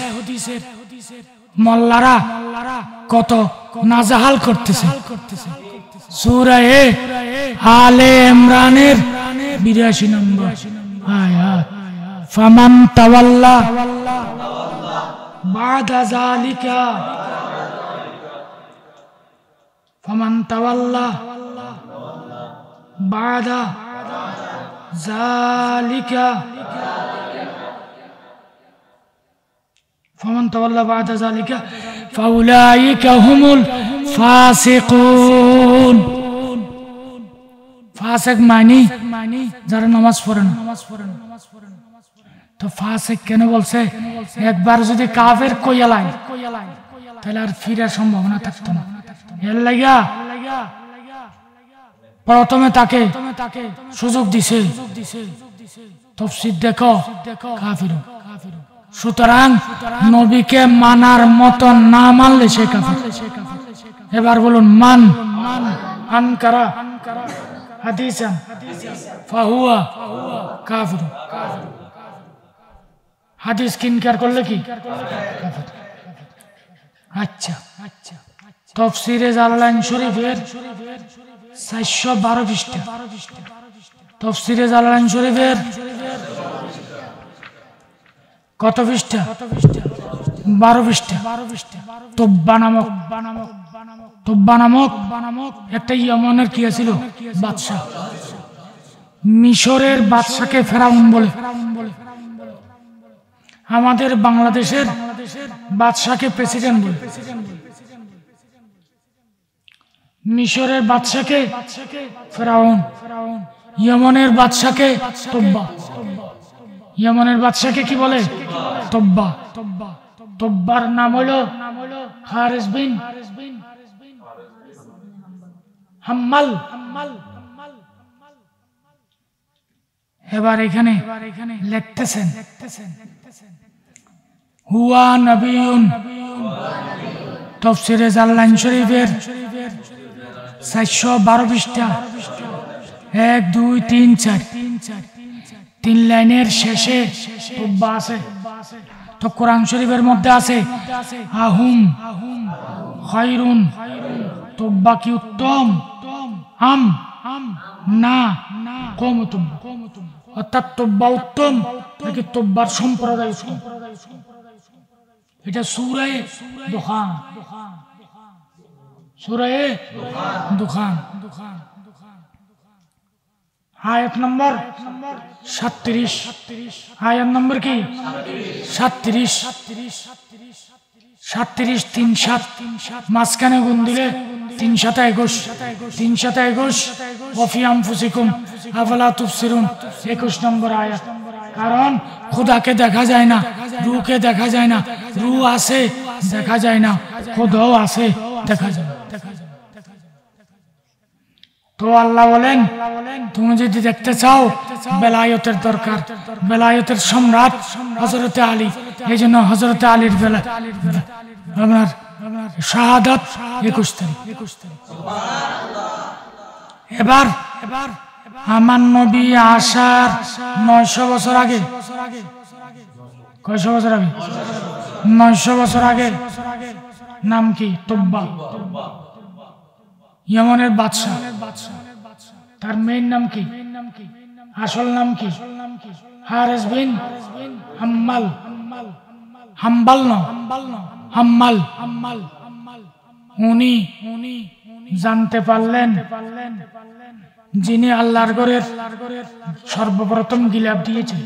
মোল্লারা কত নাজাহাল করতেছে। সূরা আলে ইমরানের ৮২ নম্বর আয়াত, ফামান তাওয়াল্লা বাদা যালিকা, ফামান তাওয়াল্লা বাদা যালিকা, ফামান তাওয়াল্লা বাদা যালিকা ফাউলাইকা হুমুল ফাসিকুন। ফাসিক মানে যারা নামাজ পড়ে না। তো ফাসিক কেন বলছে? একবার যদি কাফের কইয়ালাই তাহলে আর ফিরার সম্ভাবনা থাকতো না। এর লাগা প্রথমে তাকে সুযোগ দিছে। তাফসীর দেখো কাফির। সুতরাং নবীকে মানার মতো না মানলে সে কাফির। এবার বলুন মান আনকারা হাদিসান ফাহুয়া কাফির। হাদিস ইনকার করলে কি কাফির? আচ্ছা, তাফসীরে জালালাইন শরীফের ৪১২ পৃষ্ঠা, তাফসীরে জালালাইন শরীফের কত পৃষ্ঠা? ১২ পৃষ্ঠা। তোব্বা নামক একটা ইয়েমেনের কি ছিল বাদশাহ, মিশরের বাদশাকে ফেরাউন বলে। আমাদের বাংলাদেশের বাদশাকে প্রেসিডেন্ট বলে। মিশরের বাদশাকে ফেরাউন, ইয়েমেনের বাদশাকে তোব্বা। ইয়েমেনের বাদশাকে কি বলে? তোব্বা। তোব্বার নাম হলো হারিস বিন হাম্মাল। এবার এখানে লিখতেছেন হুয়া নবিয়ুন, তাফসীরে জালালাইন শরীফের ৪১২ পৃষ্ঠা ১, ২, ৩, ৪। 3 লাইনের শেষে তুব্বা আছে। তো কোরআন শরীফের মধ্যে আছে আহুম খায়রুন, তুব্বা কি উত্তম, আম না কম উত্তম, অর্থাৎ তুব্বা উত্তম নাকি তুব্বার সম্প্রদায় উত্তম। এটা সূরা দুখান, সূরা দুখান আয়াত নম্বর 37, আয়াত নম্বর কি 37, 37 মাঝখানে গুণ দিলে 3 × 21, 3 × 21 ওয়াফি আনফুসিকুম আফালা তুবসিরুন, 21 নম্বর আয়াত। কারণ খোদাকে দেখা যায় না, রূহকে দেখা যায় না, রূহ আছে দেখা যায় না, খোদাও আছে দেখা যায়। তো আল্লাহ বলেন তুমি যদি দেখতে চাও বেলায়েতের দরকার, বেলায়েতের সম্রাট হযরতে আলী, এই জন্য হযরতে আলীর বেলা আপনার শাহাদাত 21 তারিখ। এবার আমার নবী আসার 900 বছর আগে, কয়শো বছর আগে? 900 বছর আগে। নাম কি? তুব্বা, ইয়েমেনের বাদশা। তার মেইন নাম কি? আসল নাম কি? হারিস বিন হাম্মাল, হাম্বাল না, হাম্মাল। উনি জানতে পারলেন যিনি আল্লাহর ঘরের সর্বপ্রথম গিলাফ দিয়েছেন।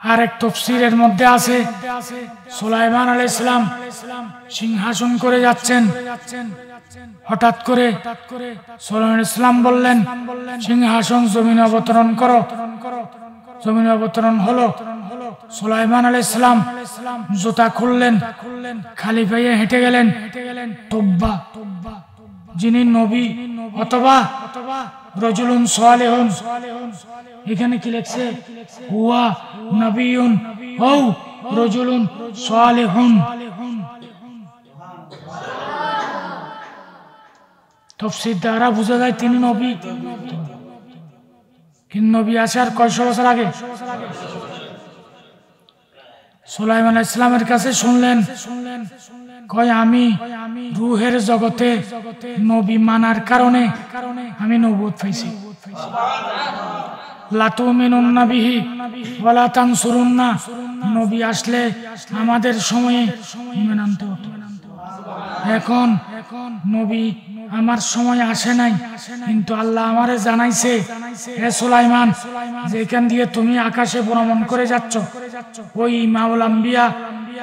আর এক তাফসীরের মধ্যে আছে সুলাইমান আলাইহিস সালাম সিংহাসন করে যাচ্ছেন, হঠাৎ করে সুলাইমান আলাইহিস সালাম বললেন সিংহাসন জমিনে অবতরণ করো। জমিনে অবতরণ হলো। সুলাইমান আলাইহিস সালাম জুতা খুললেন, খালি পায়ে হেঁটে গেলেন। তুব্বা যিনি নবী অথবা রাজুলুন সালেহুন, এখানে কি লিখছে? হুয়া নবিয়ুন ও রাজুলুন সালেহুন। তাফসীর দ্বারা বোঝা যায় তিনি নবী। কিন্তু নবী আসার কয়শো বছর আগে সুলাইমান আলাইহিস সালামের কাছে শুনলেন, কয় আমি রূহের জগতে নবী মানার কারণে আমি নবুয়ত পাইছি। লা তুমিনুন্না বিহি ওয়া লা তানসুরুন্না, নবী আসলে আমাদের সময়ে ঈমান আনতে হতো। এখন নবী আমার সময় আসে নাই, কিন্তু আল্লাহ আমারে জানাইছে হে সুলাইমান, যেখান দিয়ে তুমি আকাশে ভ্রমণ করে যাচ্ছ ওই ইমামুল আম্বিয়া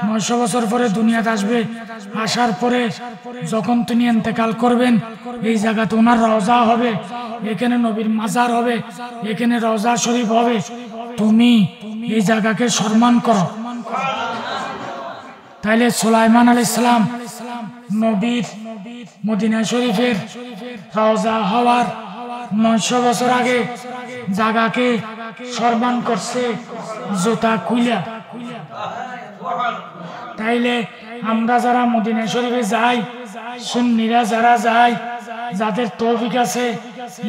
900 বছর পরে দুনিয়াতে আসবে। আসার পরে যখন তিনি ইন্তেকাল করবেন, এই জায়গাতে ওনার রওজা হবে, এখানে নবীর মাজার হবে, এখানে রওজা শরীফ হবে। তুমি এই জায়গাকে সম্মান করো। তাইলে সুলাইমান আলাইহিস সালাম নবীর মদিনা শরীফের রওজা হওয়ার 900 বছর আগে জায়গাকে সম্মান করছে জুতা খুইলা। তাইলে আমরা যারা মদিনা শরীফে যাই, সুন্নিরা যারা যায়, যাদের তৌফিক আছে,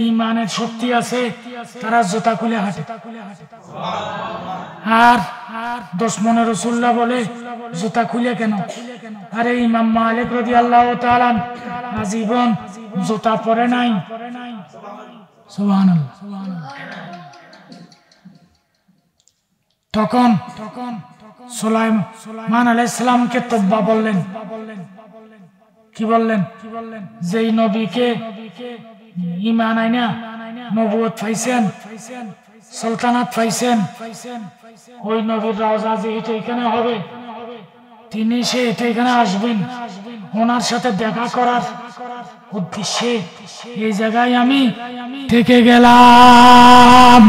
ঈমানের শক্তি আছে, তারা জুতা খুলে হাঁটে। আর দুশমনে রাসূলুল্লাহ বলে জুতা খুলে কেন? আরে ইমাম মালিক রাদিয়াল্লাহু তাআলা আজীবন জুতা পরে নাই। সুবহানাল্লাহ। তখন সুলাইমান আলাইহিস সালামকে তুব্বা বললেন। কি বললেন? যেই নবীকে ঈমান আইনা নবুয়ত পাইছেন, সুলতানাত পাইছেন, ওই নবীর রওজা যেহেতু এখানে হবে, তিনি সে এখানে আসবেন। ওনার সাথে দেখা করার উদ্দেশ্যে এই জায়গায় আমি থেকে গেলাম।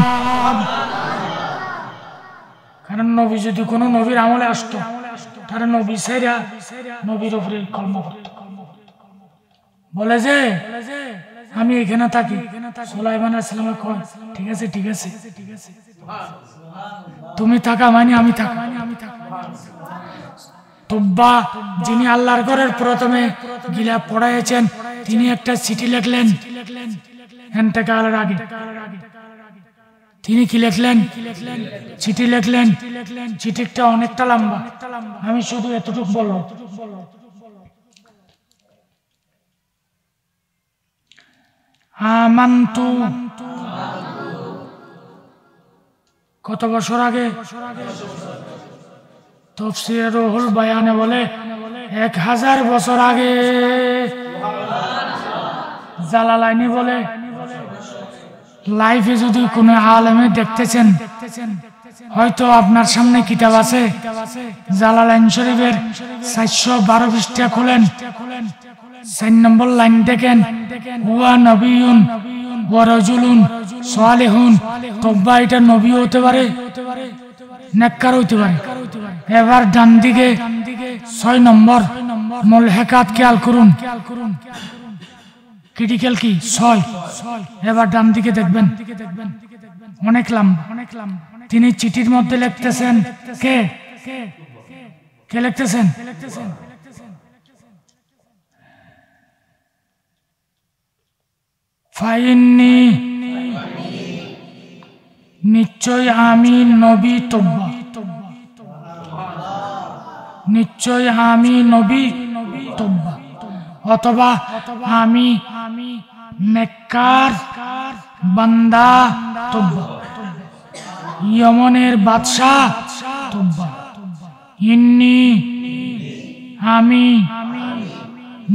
কারণ নবী যদি কোনো নবীর আমলে আসতো, তারা নবী সাইরা নবীর উপরে কলমা করত। বলে যে আমি এখানে থাকি। সুলাইমান আলাইহিস সালাম কয় ঠিক আছে, ঠিক আছে, তুমি থাকা মানে আমি থাকা। তুব্বা যিনি আল্লাহর ঘরের প্রথমে গিলাফ পড়াইছেন, তিনি একটা চিঠি লিখলেন ইন্তেকালের আগে তিনি কি লিখলেন? চিঠি লিখলেন। চিঠিটা অনেকটা লম্বা, আমি শুধু এতটুকু বলবো। আমান্তু, কত বছর আগে? তাফসীরে রুহুল বায়ানে বলে 1000 বছর আগে। জালালাইনি বলে লাইফে যদি কোনো আলেমে দেখতেছেন, হয়তো আপনার সামনে কিতাব আছে, জালালাইন শরীফের 412 পৃষ্ঠা খুলেন, 4 নম্বর লাইন দেখেন, হুয়া নবিয়ুন ওয়া রাজুলুন সালিহুন। তওবা, এটা নবী হতে পারে, নেককার হইতে পারে। এবার ডান দিকে 6 নম্বর মুলহাকাত খেয়াল করুন, ক্রিটিক্যাল কি 6। এবার ডান দিকে দেখবেন, অনেক লম্বা। তিনি চিঠির মধ্যে লিখতেছেন, কে কে লিখতেছেন? ফাইন্নি, নিশ্চয় আমি নবী তওবা, নিশ্চয় আমি নবী তওবা, অথবা আমি নেককার বান্দা তওবা, ইয়মনের বাদশা তওবা। ইন্নি, আমি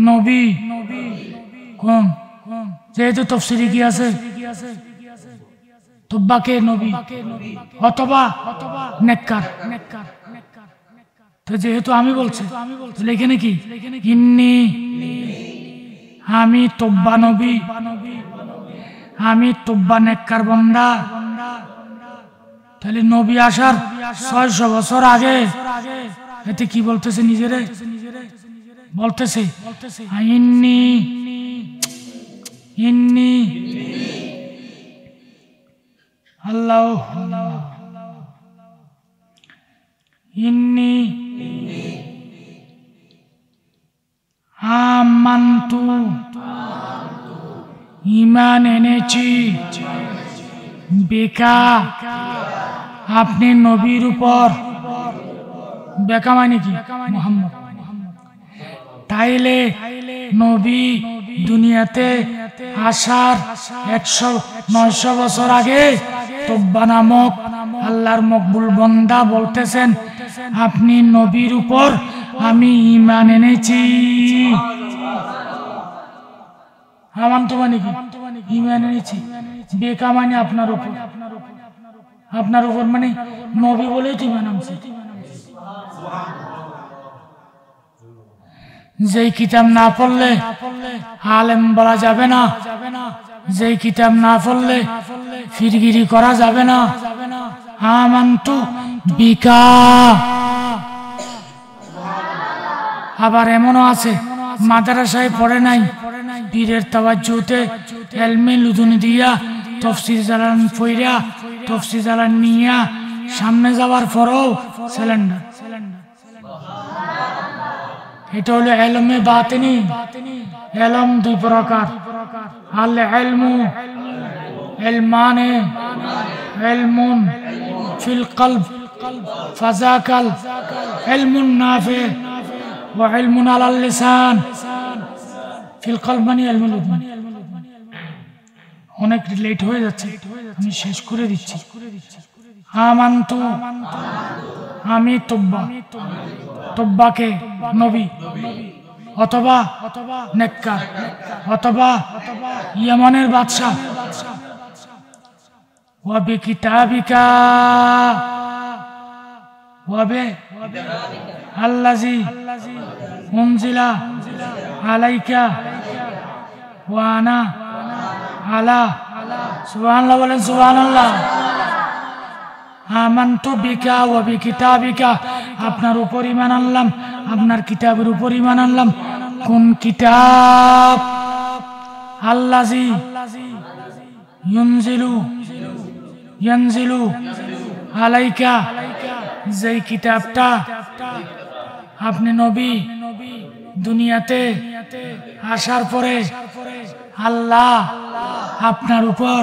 নবী। কোন? যেহেতু তাফসীরে কি আছে, তওবাকে নবী অথবা নেককার। তো যেহেতু আমি বলছি, তাহলে এখানে কি? ইন্নি, আমি তওবা নবী, আমি তওবা নেককার বান্দা। তাহলে নবী আসার 600 বছর আগে এতে কি বলতেছে? নিজেরে বলতেছে ইন্নি, ইন্নি আল্লাহ, ইন্নি আমান্তু, ঈমান এনেছি, বিকা, আপনি নবীর উপর। বেকা মানে কি? মুহাম্মদ। তাইলে নবী দুনিয়াতে আসার 900 বছর আগে তওবা নামক আল্লাহর মকবুল বান্দা বলতেছেন, আপনি নবীর উপর আমি ঈমান এনেছি। আমান্তু মানে কি? ঈমান এনেছি। বেকা মানে আপনার উপর, আপনার উপর মানে নবী বলেই তো ঈমান আনছে। যেই কিতাব না পড়লে আলেম বলা যাবে না, যেই কিতাব না পড়লে ফিরগিরি করা যাবে না। আমান্তু বিকা। আবার এমনও আছে মাদ্রাসায় পড়ে নাই, পীরের তাওয়াজ্জুতে ইলমে লুদুনি দিয়া তাফসীর জালান পড়িয়া তাফসীর জালান নিয়া সামনে যাওয়ার পরও সিলিন্ডার। এটা হলো ইলমে বাতিনি। ইলম 2 প্রকার, আল ইলমু ইলমানে, ইলমুন ফিল কলব ফাযাকাল ইলমুন নাফি ওয়া ইলমুন আলাল লিসান। ফিল কলব মানে ইলমুল উযুন। অনেক লেট হয়ে যাচ্ছে, আমি শেষ করে দিচ্ছি। আমান্তু, আমি তওবা, তওবাকে নবী অথবা নেককার অথবা ইয়ামানের বাদশা। ওয়া বিকিতাবিকা, ওয়া বি আল্লাযী উনজিলা আলাইকা ওয়া আনা আলা। সুবহানাল্লাহ বলেন, সুবহানাল্লাহ। আমান্তু বিকা ওয়া বিকিতাবিকা, আপনার উপর ঈমান আনলাম, আপনার কিতাবের উপর ঈমান আনলাম। কোন কিতাব? আল্লাযী ইয়ানজিলু আলাইকা, যেই কিতাবটা আপনি নবী দুনিয়াতে আসার পরে আল্লাহ আপনার উপর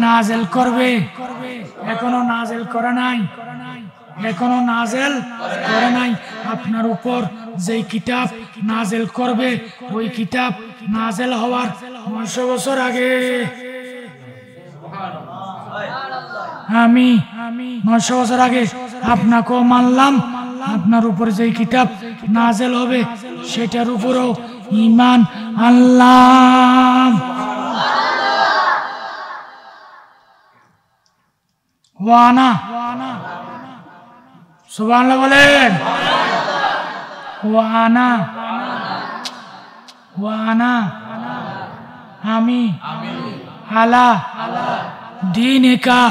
নাজেল করবে। এখনো নাজেল করে নাই, এখনো নাজেল করে নাই। আপনার উপর যেই কিতাব নাজেল করবে, ওই কিতাব নাজেল হওয়ার 900 বছর আগে আমি 900 বছর আগে আপনাকেও মানলাম। আপনার উপর যেই কিতাব নাজেল হবে সেটার উপরও ঈমান আনলাম। ওয়ানা সুবহানাল্লাহ বলেন। ওয়ানা ওয়ানা আমি আলা দীনিকা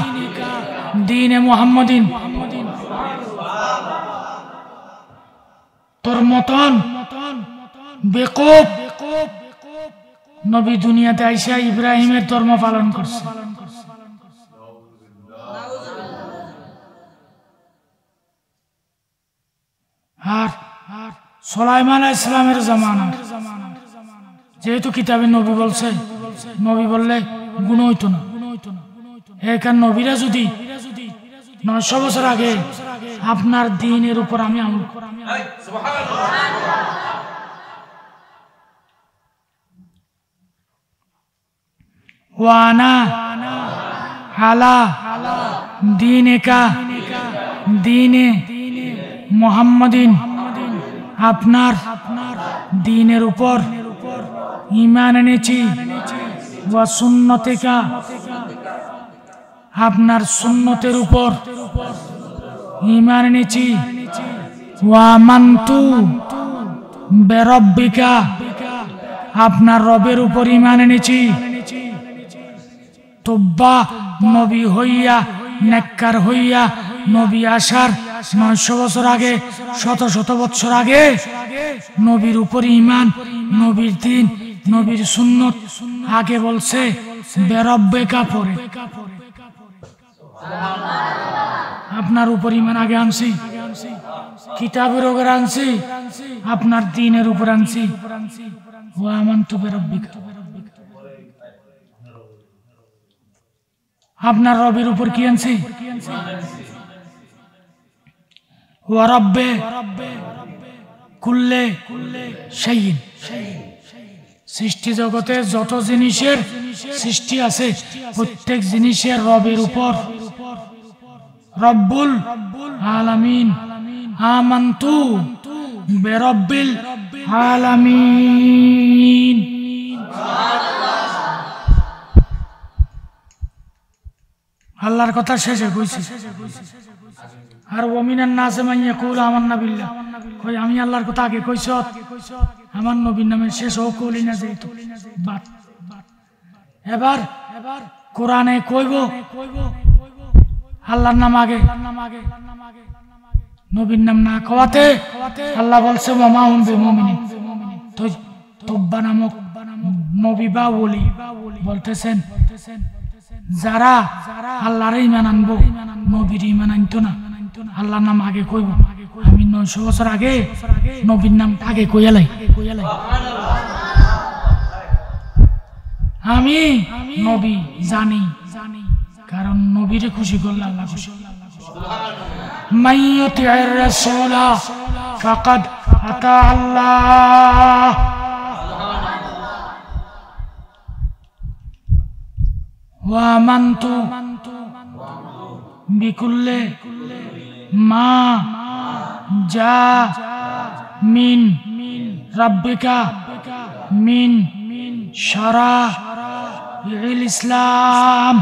দীনে মুহাম্মাদিন। তোর মতন বেকুব নবী দুনিয়াতে আইসা ইব্রাহিমের ধর্ম পালন করছে। আর সুলাইমান আলাইহিস সালামের জামানা, যেহেতু কিতাবে নবী বলছে, নবী বললে গুণ হইতো না। এখান নবীরা যদি 900 বছর আগে আপনার দ্বীনের উপর আমি আমল ওয়ানা আলা দীনিকা দীনে মুহাম্মাদিন, আপনার দ্বীনের উপর ঈমান এনেছি। ওয়া সুন্নতিকা, আপনার সুন্নতের উপর ঈমান এনেছি। ওয়া মানতু বিরাব্বিকা, আপনার রবের উপর ঈমান এনেছি। তোবা নবী হইয়া, নেককার হইয়া, নবী আসার 900 বছর আগে, শত শত বছর আগে নবীর উপর ঈমান, নবীর দ্বীন, নবীর সুন্নত আগে বলছে বেরব্বেকা পরে। আপনার উপর ঈমান আগে আনছি, কিতাবের উপর আনছি, আপনার দ্বীনের উপর আনছি। ওয়া আমানতু বিরাব্বিকা, আপনার রবের উপর কি আনছি? ওয়া রাব্বে কুল্লে শাইইন, সৃষ্টি জগতে যত জিনিসের সৃষ্টি আছে প্রত্যেক জিনিসের রবের উপর, রব্বুল আলামিন। আমানতু বিরাব্বিল আলামিন। আল্লাহর কথা শেষে কইছি। আর ওমিনান নাসে মান ইয়াকুলু আমান্না বিল্লাহ, কই আমি আল্লাহর কথা আগে কইছ, আমার নবীর নামে শেষ ও কইলি না যেহেতু বাত। এবার কোরআনে কইব আল্লাহর নাম আগে, নবীর নাম না কওয়াতে আল্লাহ বলছে ওয়া মা হুম বিমুমিনিন। তোবা নামক নবী বা ওলি বলতেছেন যারা আল্লাহর ঈমান আনবো, নবীর ঈমান আনতো না, আল্লাহর নাম আগে কইব। আমি 900 বছর আগে নবীর নামটা আগে কইয়ালাই। আমি নবী জানি, কারণ নবীরে খুশি করলে আল্লাহ খুশি। মাইয়ুতির রাসূলা ফাকাদ আতা আল্লাহ। ওয়া আমানতু বিকুল্লি মা জা মিন রাব্বিকা মিন শারাইল ইসলাম।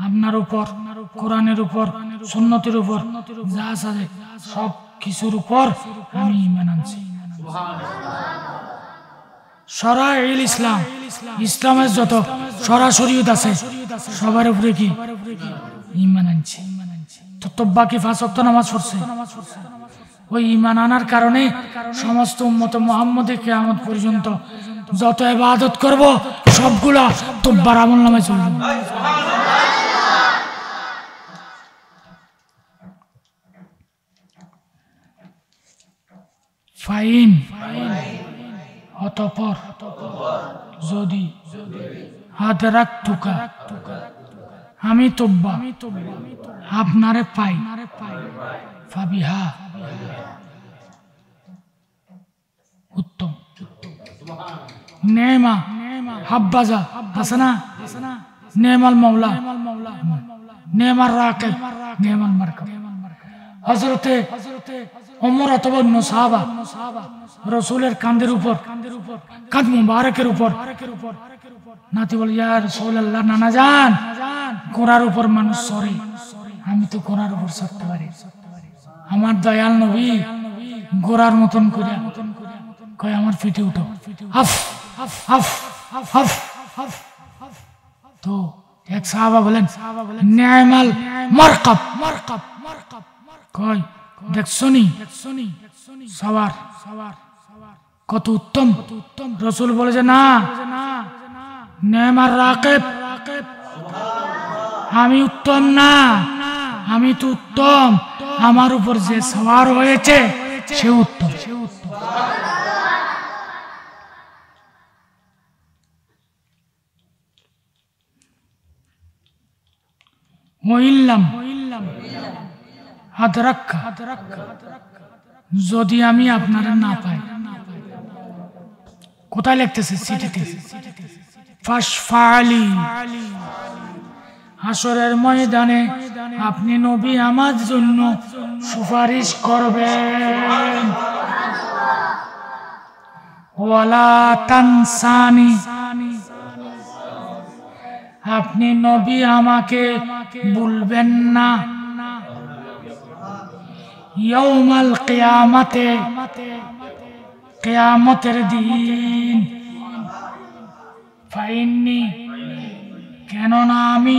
আপনার উপর, কোরআনের উপর, সুন্নতের উপর যা আছে সব কিছুর উপর আমি ঈমান আনছি। শারাইল ইসলাম, ইসলামের যত শরীয়ত আছে সবার উপরে কি ঈমান আনছি। তো তোব্বাকে 5 ওয়াক্ত নামাজ পড়ছে। ওই ঈমান আনার কারণে সমস্ত উম্মত মুহাম্মদে কিয়ামত পর্যন্ত যত ইবাদত করব সবগুলা তোব্বার আমলনামায় চলে যাবে। ফাইন অতঃপর যদি আদরাকতুকা আমি তওবা আপনারে পাই ফাবিহা উত্তম নেমা হাব্বাজা হাসানা নেমাল মাওলা নেমার রাকিব নেমাল মারকাব হযরতে ওমর অথবা অন্য সাহাবা রাসূলের কাঁধের উপর কাঁধ মুবারকের উপর নাতি বলে ইয়া রাসূলুল্লাহ নানা জান ঘোড়ার উপর মানুষ সরে আমি তো ঘোড়ার উপর চড়তে পারি আমার দয়াল নবী ঘোড়ার মতন করে কয় আমার পিঠে উঠো হাফ হাফ হাফ হাফ তো এক সাহাবা বলেন নি'মাল মারকাব কয় দেখছনি সওয়ার কত উত্তম রাসূল বলে যে না নি'মার রাকিব আমি উত্তম না আমি তো উত্তম আমার উপর যে সওয়ার হয়েছে সে উত্তম যদি আমি আপনারা না পাই কোথায় লিখতেছে চিঠিতে ফাশফালি হাসরের ময়দানে আপনি নবী আমার জন্য সুপারিশ করবেন ওয়ালা তানসানি আপনি নবী আমাকে ভুলবেন না ইয়াউমাল কিয়ামতে কিয়ামতের দিন ফাইন্নি কেননা আমি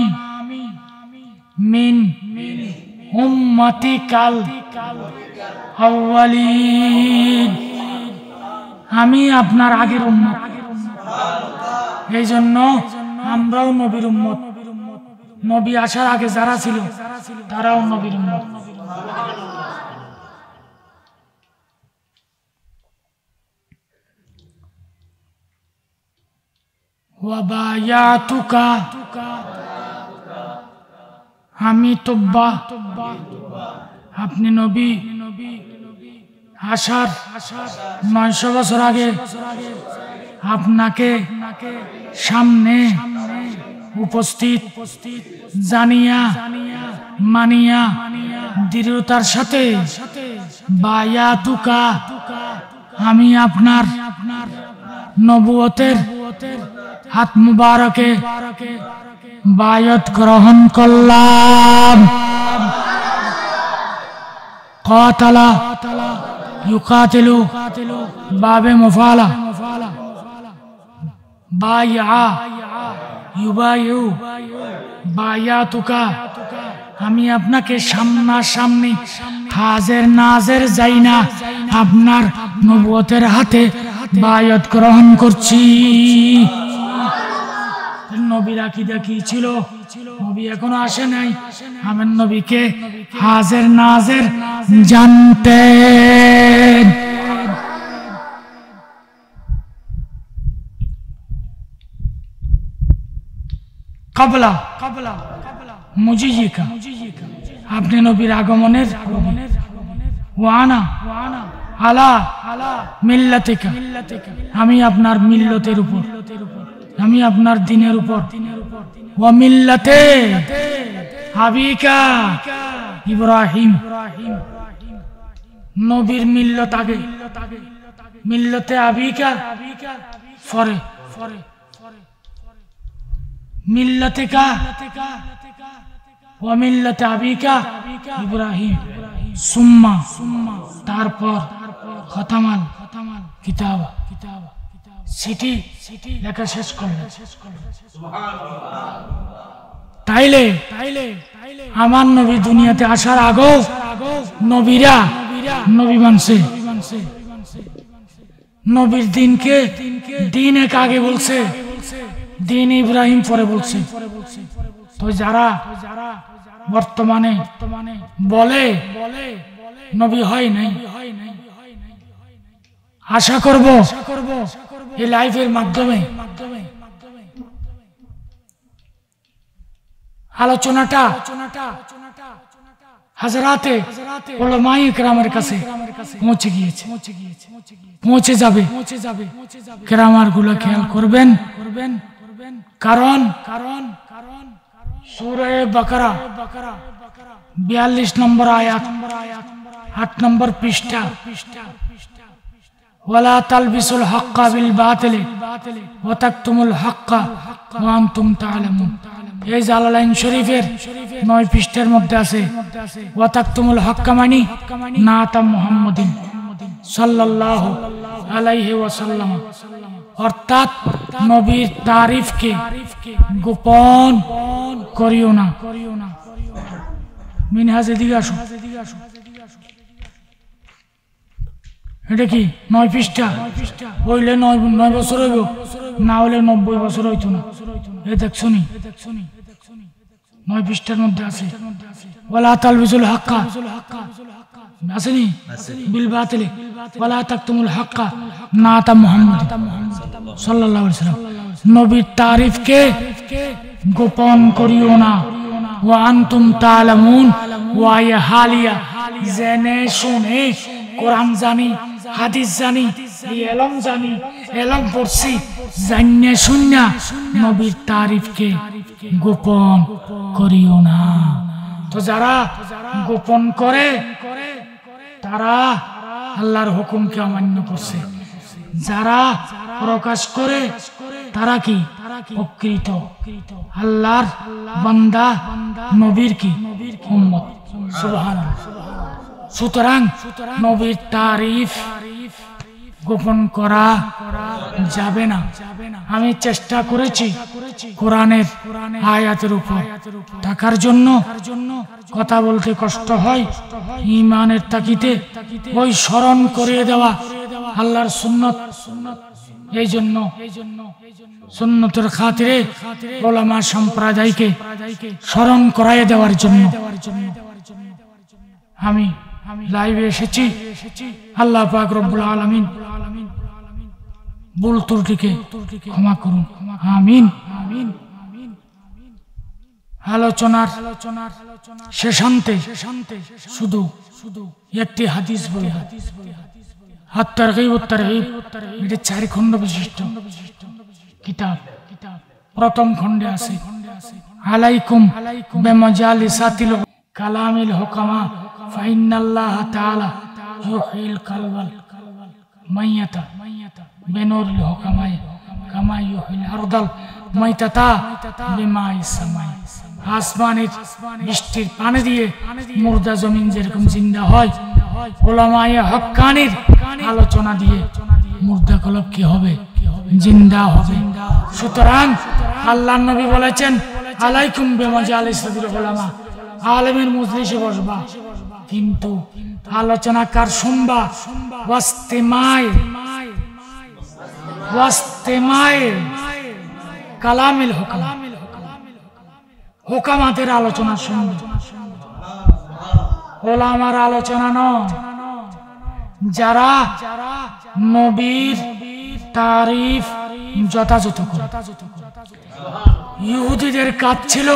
মিন উম্মতিকাল আউয়ালিন আমি আপনার আগের উম্মত এই জন্য আমরাও নবীর উম্মত নবী আসার আগে যারা ছিল তারাও নবীর উম্মত ওয়াবায়াতুকা আমি তওবা আপনি নবী আসার 900 বছর আগে আপনাকে সামনে উপস্থিত জানিয়া মানিয়া দৃঢ়তার সাথে বায়াতুকা আমি আপনার নবুয়তের হাত মুবারকে বায়াত গ্রহণ করলাম কাতালা ইউকাতিলু বাবে মুফালা বায়া ইউবায়ু বায়াতুকা আমি আপনাকে সামনাসামনি হাজির নাজির যাই না আপনার নবুয়তের হাতে বায়াত গ্রহণ করছি নবীর আকীদা কি ছিল নবী এখনো আসে নাই আমার নবীকে হাজির নাজির জানতেন কাবলা মুজিজিকা আপনি নবীর আগমনের ওয়ানা আলা মিল্লাতিকা আমি আপনার মিল্লতের উপর আমি আপনার দ্বীনের উপর ওয়া মিল্লাতে আবিকা ইব্রাহিম নবীর মিল্লত আগে মিল্লতে আবিকা পরে মিল্লাতিকা ওয়া মিল্লাতে আবিকা ইব্রাহিম সুম্মা তারপর খতামাল কিতাব সিটি লেখা শেষ করলেন তাইলে আমার নবী দুনিয়াতে আসার আগেও নবীরা নবী মানছে নবীর দিনকে দিন এক আগে বলছে দিন ইব্রাহিম পরে বলছে তো যারা বর্তমানে বলে নবী হয় নাই আশা করব এই লাইভের মাধ্যমে আলোচনাটা হাজারাতে উলামায়ে কেরামের কাছে পৌঁছে গিয়েছে, পৌঁছে যাবে। কেরামারগুলো খেয়াল করবেন, কারণ সূরা বাকারা 42 নম্বর আয়াত 8 নম্বর পৃষ্ঠা, ওয়ালা তালবিসুল হাক্কা বিল বাতিল ওয়া তাকতুমুল হাক্কা ওয়া আনতুম তা'লামুন। এই জালালাইন শরীফের 9 পৃষ্ঠার মধ্যে আছে ওয়া তাকতুমুল হাক্কা মানে নাতা মুহাম্মাদিন সাল্লাল্লাহু আলাইহি ওয়াসাল্লাম, অর্থাৎ নবীর তারিফকে গোপন করিও না। মিনহাজে দিকে আসো, এটা কি 9 পৃষ্ঠা? হইলে 9 বছর হইব, না হইলে 90 বছর হইতো না। এ দেখছো নি 9 পৃষ্ঠার মধ্যে আছে ওয়ালা তালবিসুল হাক্কা, আসেনি বিল বাতিল ওয়ালা তাকতুমুল হাক্কা নাতা মুহাম্মদ সাল্লাল্লাহু আলাইহি ওয়াসাল্লাম, নবীর তারিফকে গোপন করিও না। ওয়া আনতুম তা'লামুন, ওয়া ইয়া হালিয়া, জেনে শুনে কোরআন জানি, হাদিস জানি, এলম জানি, এলম পড়ছি, জান্নে শুননা নবীর তারিফকে গোপন করিও না। তো যারা গোপন করে তারা আল্লাহর হুকুমকে অমান্য করছে, যারা প্রকাশ করে তারা কি প্রকৃত আল্লাহর বান্দা, নবীর কি উম্মত। সুবহানাল্লাহ। সুতরাং নবীর তারিফ গোপন করা যাবে না। আমি চেষ্টা করেছি কোরআনের আয়াতের উপর থাকার জন্য, কথা বলতে কষ্ট হয়, ঈমানের তাকিতে ওই স্মরণ করিয়ে দেওয়া আল্লাহর সুন্নত। এই জন্য সুন্নতের খাতিরে উলামা সম্প্রদায়কে স্মরণ করাইয়ে দেওয়ার জন্য আমি লাইভে এসেছি। আল্লাহ পাক রব্বুল আলামিন ভুল ত্রুটিকে ক্ষমা করুন, আমিন। আলোচনার শেষান্তে শুধু একটি হাদিস বলি, আত-তারগীব ওয়াত-তারহীব, এটা 4 খণ্ড বিশিষ্ট কিতাব। প্রথম খণ্ডে আছে আলাইকুম বিমাজালিসাতিল কালামিল হুকামা ফাইন্নাল্লাহা তাআলা ইউহিল কালবাল মাইয়াতা বিনুরিল হুকামায়ে কামা ইউহিল আরদাল মাইতাতা বিমাইস সামাই। আসমানের বৃষ্টির পানি দিয়ে মুর্দা জমিন যেরকম জিন্দা হয়, উলামায়ে হক্কানির আলোচনা দিয়ে মুর্দা কলব কি হবে? জিন্দা হবে। সুতরাং আল্লাহর নবী বলেছেন আলাইকুম বিমাজালিসাতিল উলামা, আলেমের মজলিসে বসবা, কিন্তু আলোচনা কার শুনবা? ওয়াস্তেমায় কালামিল হুকামা, হুকামাতের আলোচনা শুনবে, উলামার আলোচনা নয়। যারা নবীর তারিফ যথাযথ করে। ইহুদিদের কাজ ছিল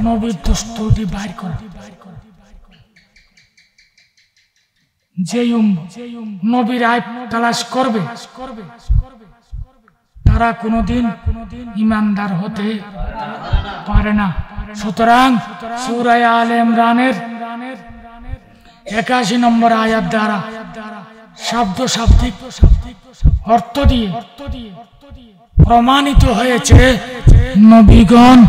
নবীর দুষ্টুটি বাইর করা। যে নবীর আইব তালাশ করবে তারা কোনোদিন ঈমানদার হতে পারে না। সুতরাং সূরা আলে ইমরানের 81 নম্বর আয়াত দ্বারা শব্দ শাব্দিক অর্থ দিয়ে প্রমাণিত হয়েছে নবীগণ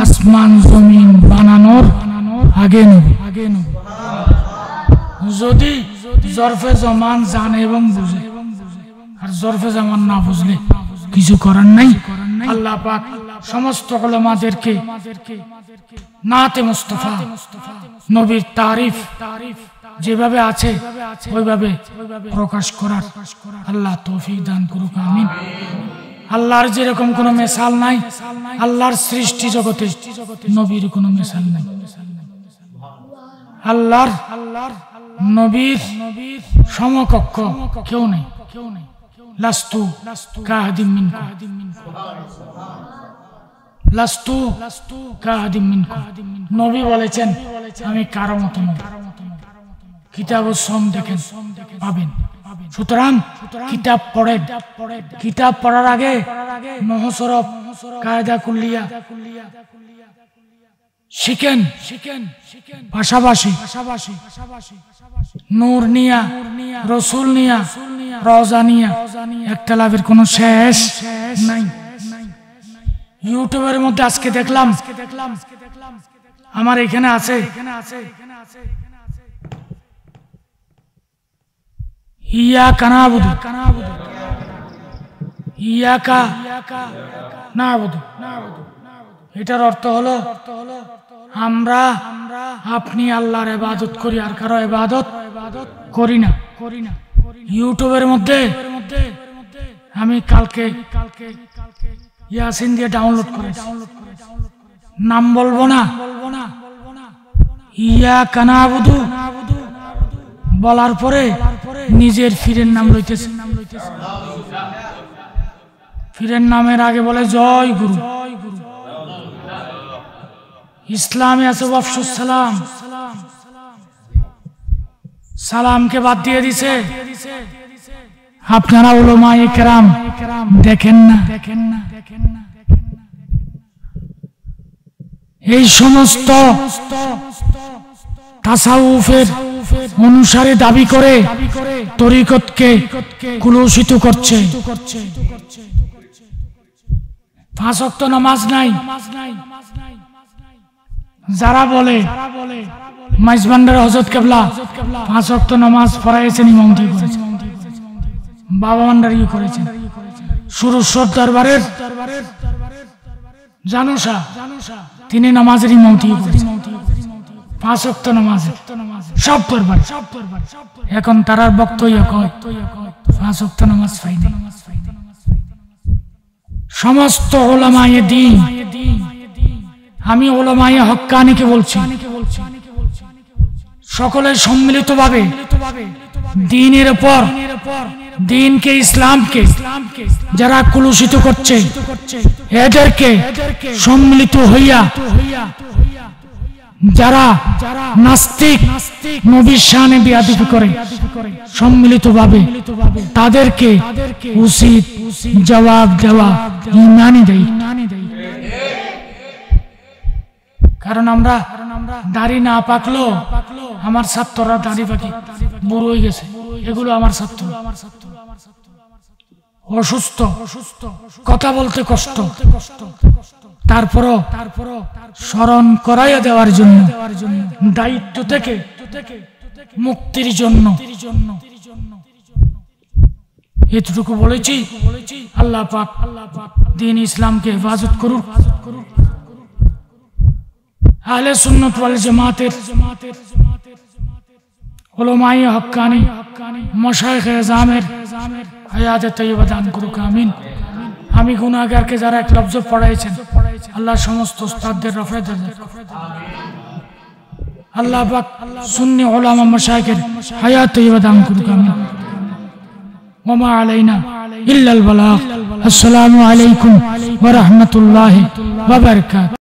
আসমান জমিন বানানোর আগে নবী। যদি জরফে জমান জানে এবং বুঝে, আর জরফে জমান না বুঝলে কিছু করার নাই। আল্লাহ পাক সমস্ত উলামাদেরকে নাতে মুস্তাফা নবীর তারিফ যেভাবে আছে ওইভাবে প্রকাশ করার আল্লাহ তৌফিক দান করুক, আমিন। আল্লাহর যেরকম কোনো মিসাল নাই, আল্লাহর সৃষ্টি জগতে নবীর কোনো মিসাল নাই। আল্লাহর নবীর সমকক্ষ কেউ নেই। লাস্তু কাহাদিম মিনকুম, লাস্তু কাহাদিম মিনকুম। নবী বলেছেন আমি কারো মতো নই। কিতাব সোম দেখেন পাবেন। সুতরাং কিতাব পড়েন, কিতাব পড়ার আগে নহসরফ কায়দা কুল্লিয়া শিখেন, পাশাপাশি নূর নিয়া, রসুল নিয়া, রওজা নিয়া একটা লাভের কোনো শেষ নাই। ইউটিউবের মধ্যে আজকে দেখলাম, আমার এখানে আছে, ইয়াকা নাবুদু, ইয়াকা নাবুদু। এটার অর্থ হলো আমরা আপনি আল্লাহর ইবাদত করি, আর কারো ইবাদত করি না। ইউটিউবের মধ্যে আমি কালকে ইয়াসিন দিয়ে ডাউনলোড করেছি, নাম বলবো না, ইয়াকা নাবুদু বলার পরে নিজের ফিরের নাম লইতেছে। ফিরের নামের আগে বলে জয় গুরু। ইসলামে আছে ওয়াফসুস সালাম, সালামকে বাদ দিয়ে দিছে। আপনারা উলামায়ে কেরাম দেখেন না? এই সমস্ত তাসাউফের অনুসারে দাবি করে তরিকতকে কুলুষিত করছে। 5 ওয়াক্ত নামাজ নাই। যারা বলে মাইজবান্ডার হযরত কেবলা 5 ওয়াক্ত নামাজ পড়াইছেন, ইমামতি করেছেন, বাবা ভান্ডারি করেছেন, সুরেশ্বর দরবারের জানুসা তিনি নামাজের ইমামতি করেছেন, 5 ওয়াক্ত নামাজ সব দরবার। এখন তারার বক্তব্য কয় 5 ওয়াক্ত নামাজ পাইনি। সমস্ত উলামায়ে দ্বীন, আমি উলামায়ে হক্কানিকে বলছি, সকলে সম্মিলিতভাবে দ্বীনের উপর, দ্বীনকে, ইসলামকে যারা কুলুষিত করছে এদেরকে সম্মিলিত হইয়া, যারা নাস্তিক নবীর শানে বেয়াদবি করে সম্মিলিতভাবে তাদেরকে উচিত জবাব দেওয়া ইমানি দেয়। কারণ আমরা দাড়ি না পাকলো, আমার ছাত্ররা দাড়ি পাকি বুড়ো হয়ে গেছে, এগুলো আমার ছাত্র, অসুস্থ, কথা বলতে কষ্ট, তারপরও স্মরণ করাইয়া দেওয়ার জন্য, দায়িত্ব থেকে মুক্তির জন্য এতটুকু বলেছি। আল্লাহ পাক দ্বীন ইসলামকে হেফাজত করুন। আহলে সুন্নাত ওয়াল জামাতের উলামায়ে হক্কানি, মাশায়েখে আযমের হায়াতে তাইয়্যিবা দান করুক, আমিন। আমি গুনাহগারকে যারা এক লফজ পড়াইছেন, আল্লাহ সমস্ত উস্তাদদের রফে দরজাত করুন। আল্লাহ পাক সুন্নি উলামা মাশায়েখের হায়াতে তাইয়্যিবা দান করুক, আমিন। ওয়া মা আলাইনা ইল্লাল বালাগ। আসসালামু আলাইকুম ওয়া রাহমাতুল্লাহি ওয়া বারাকাতুহু।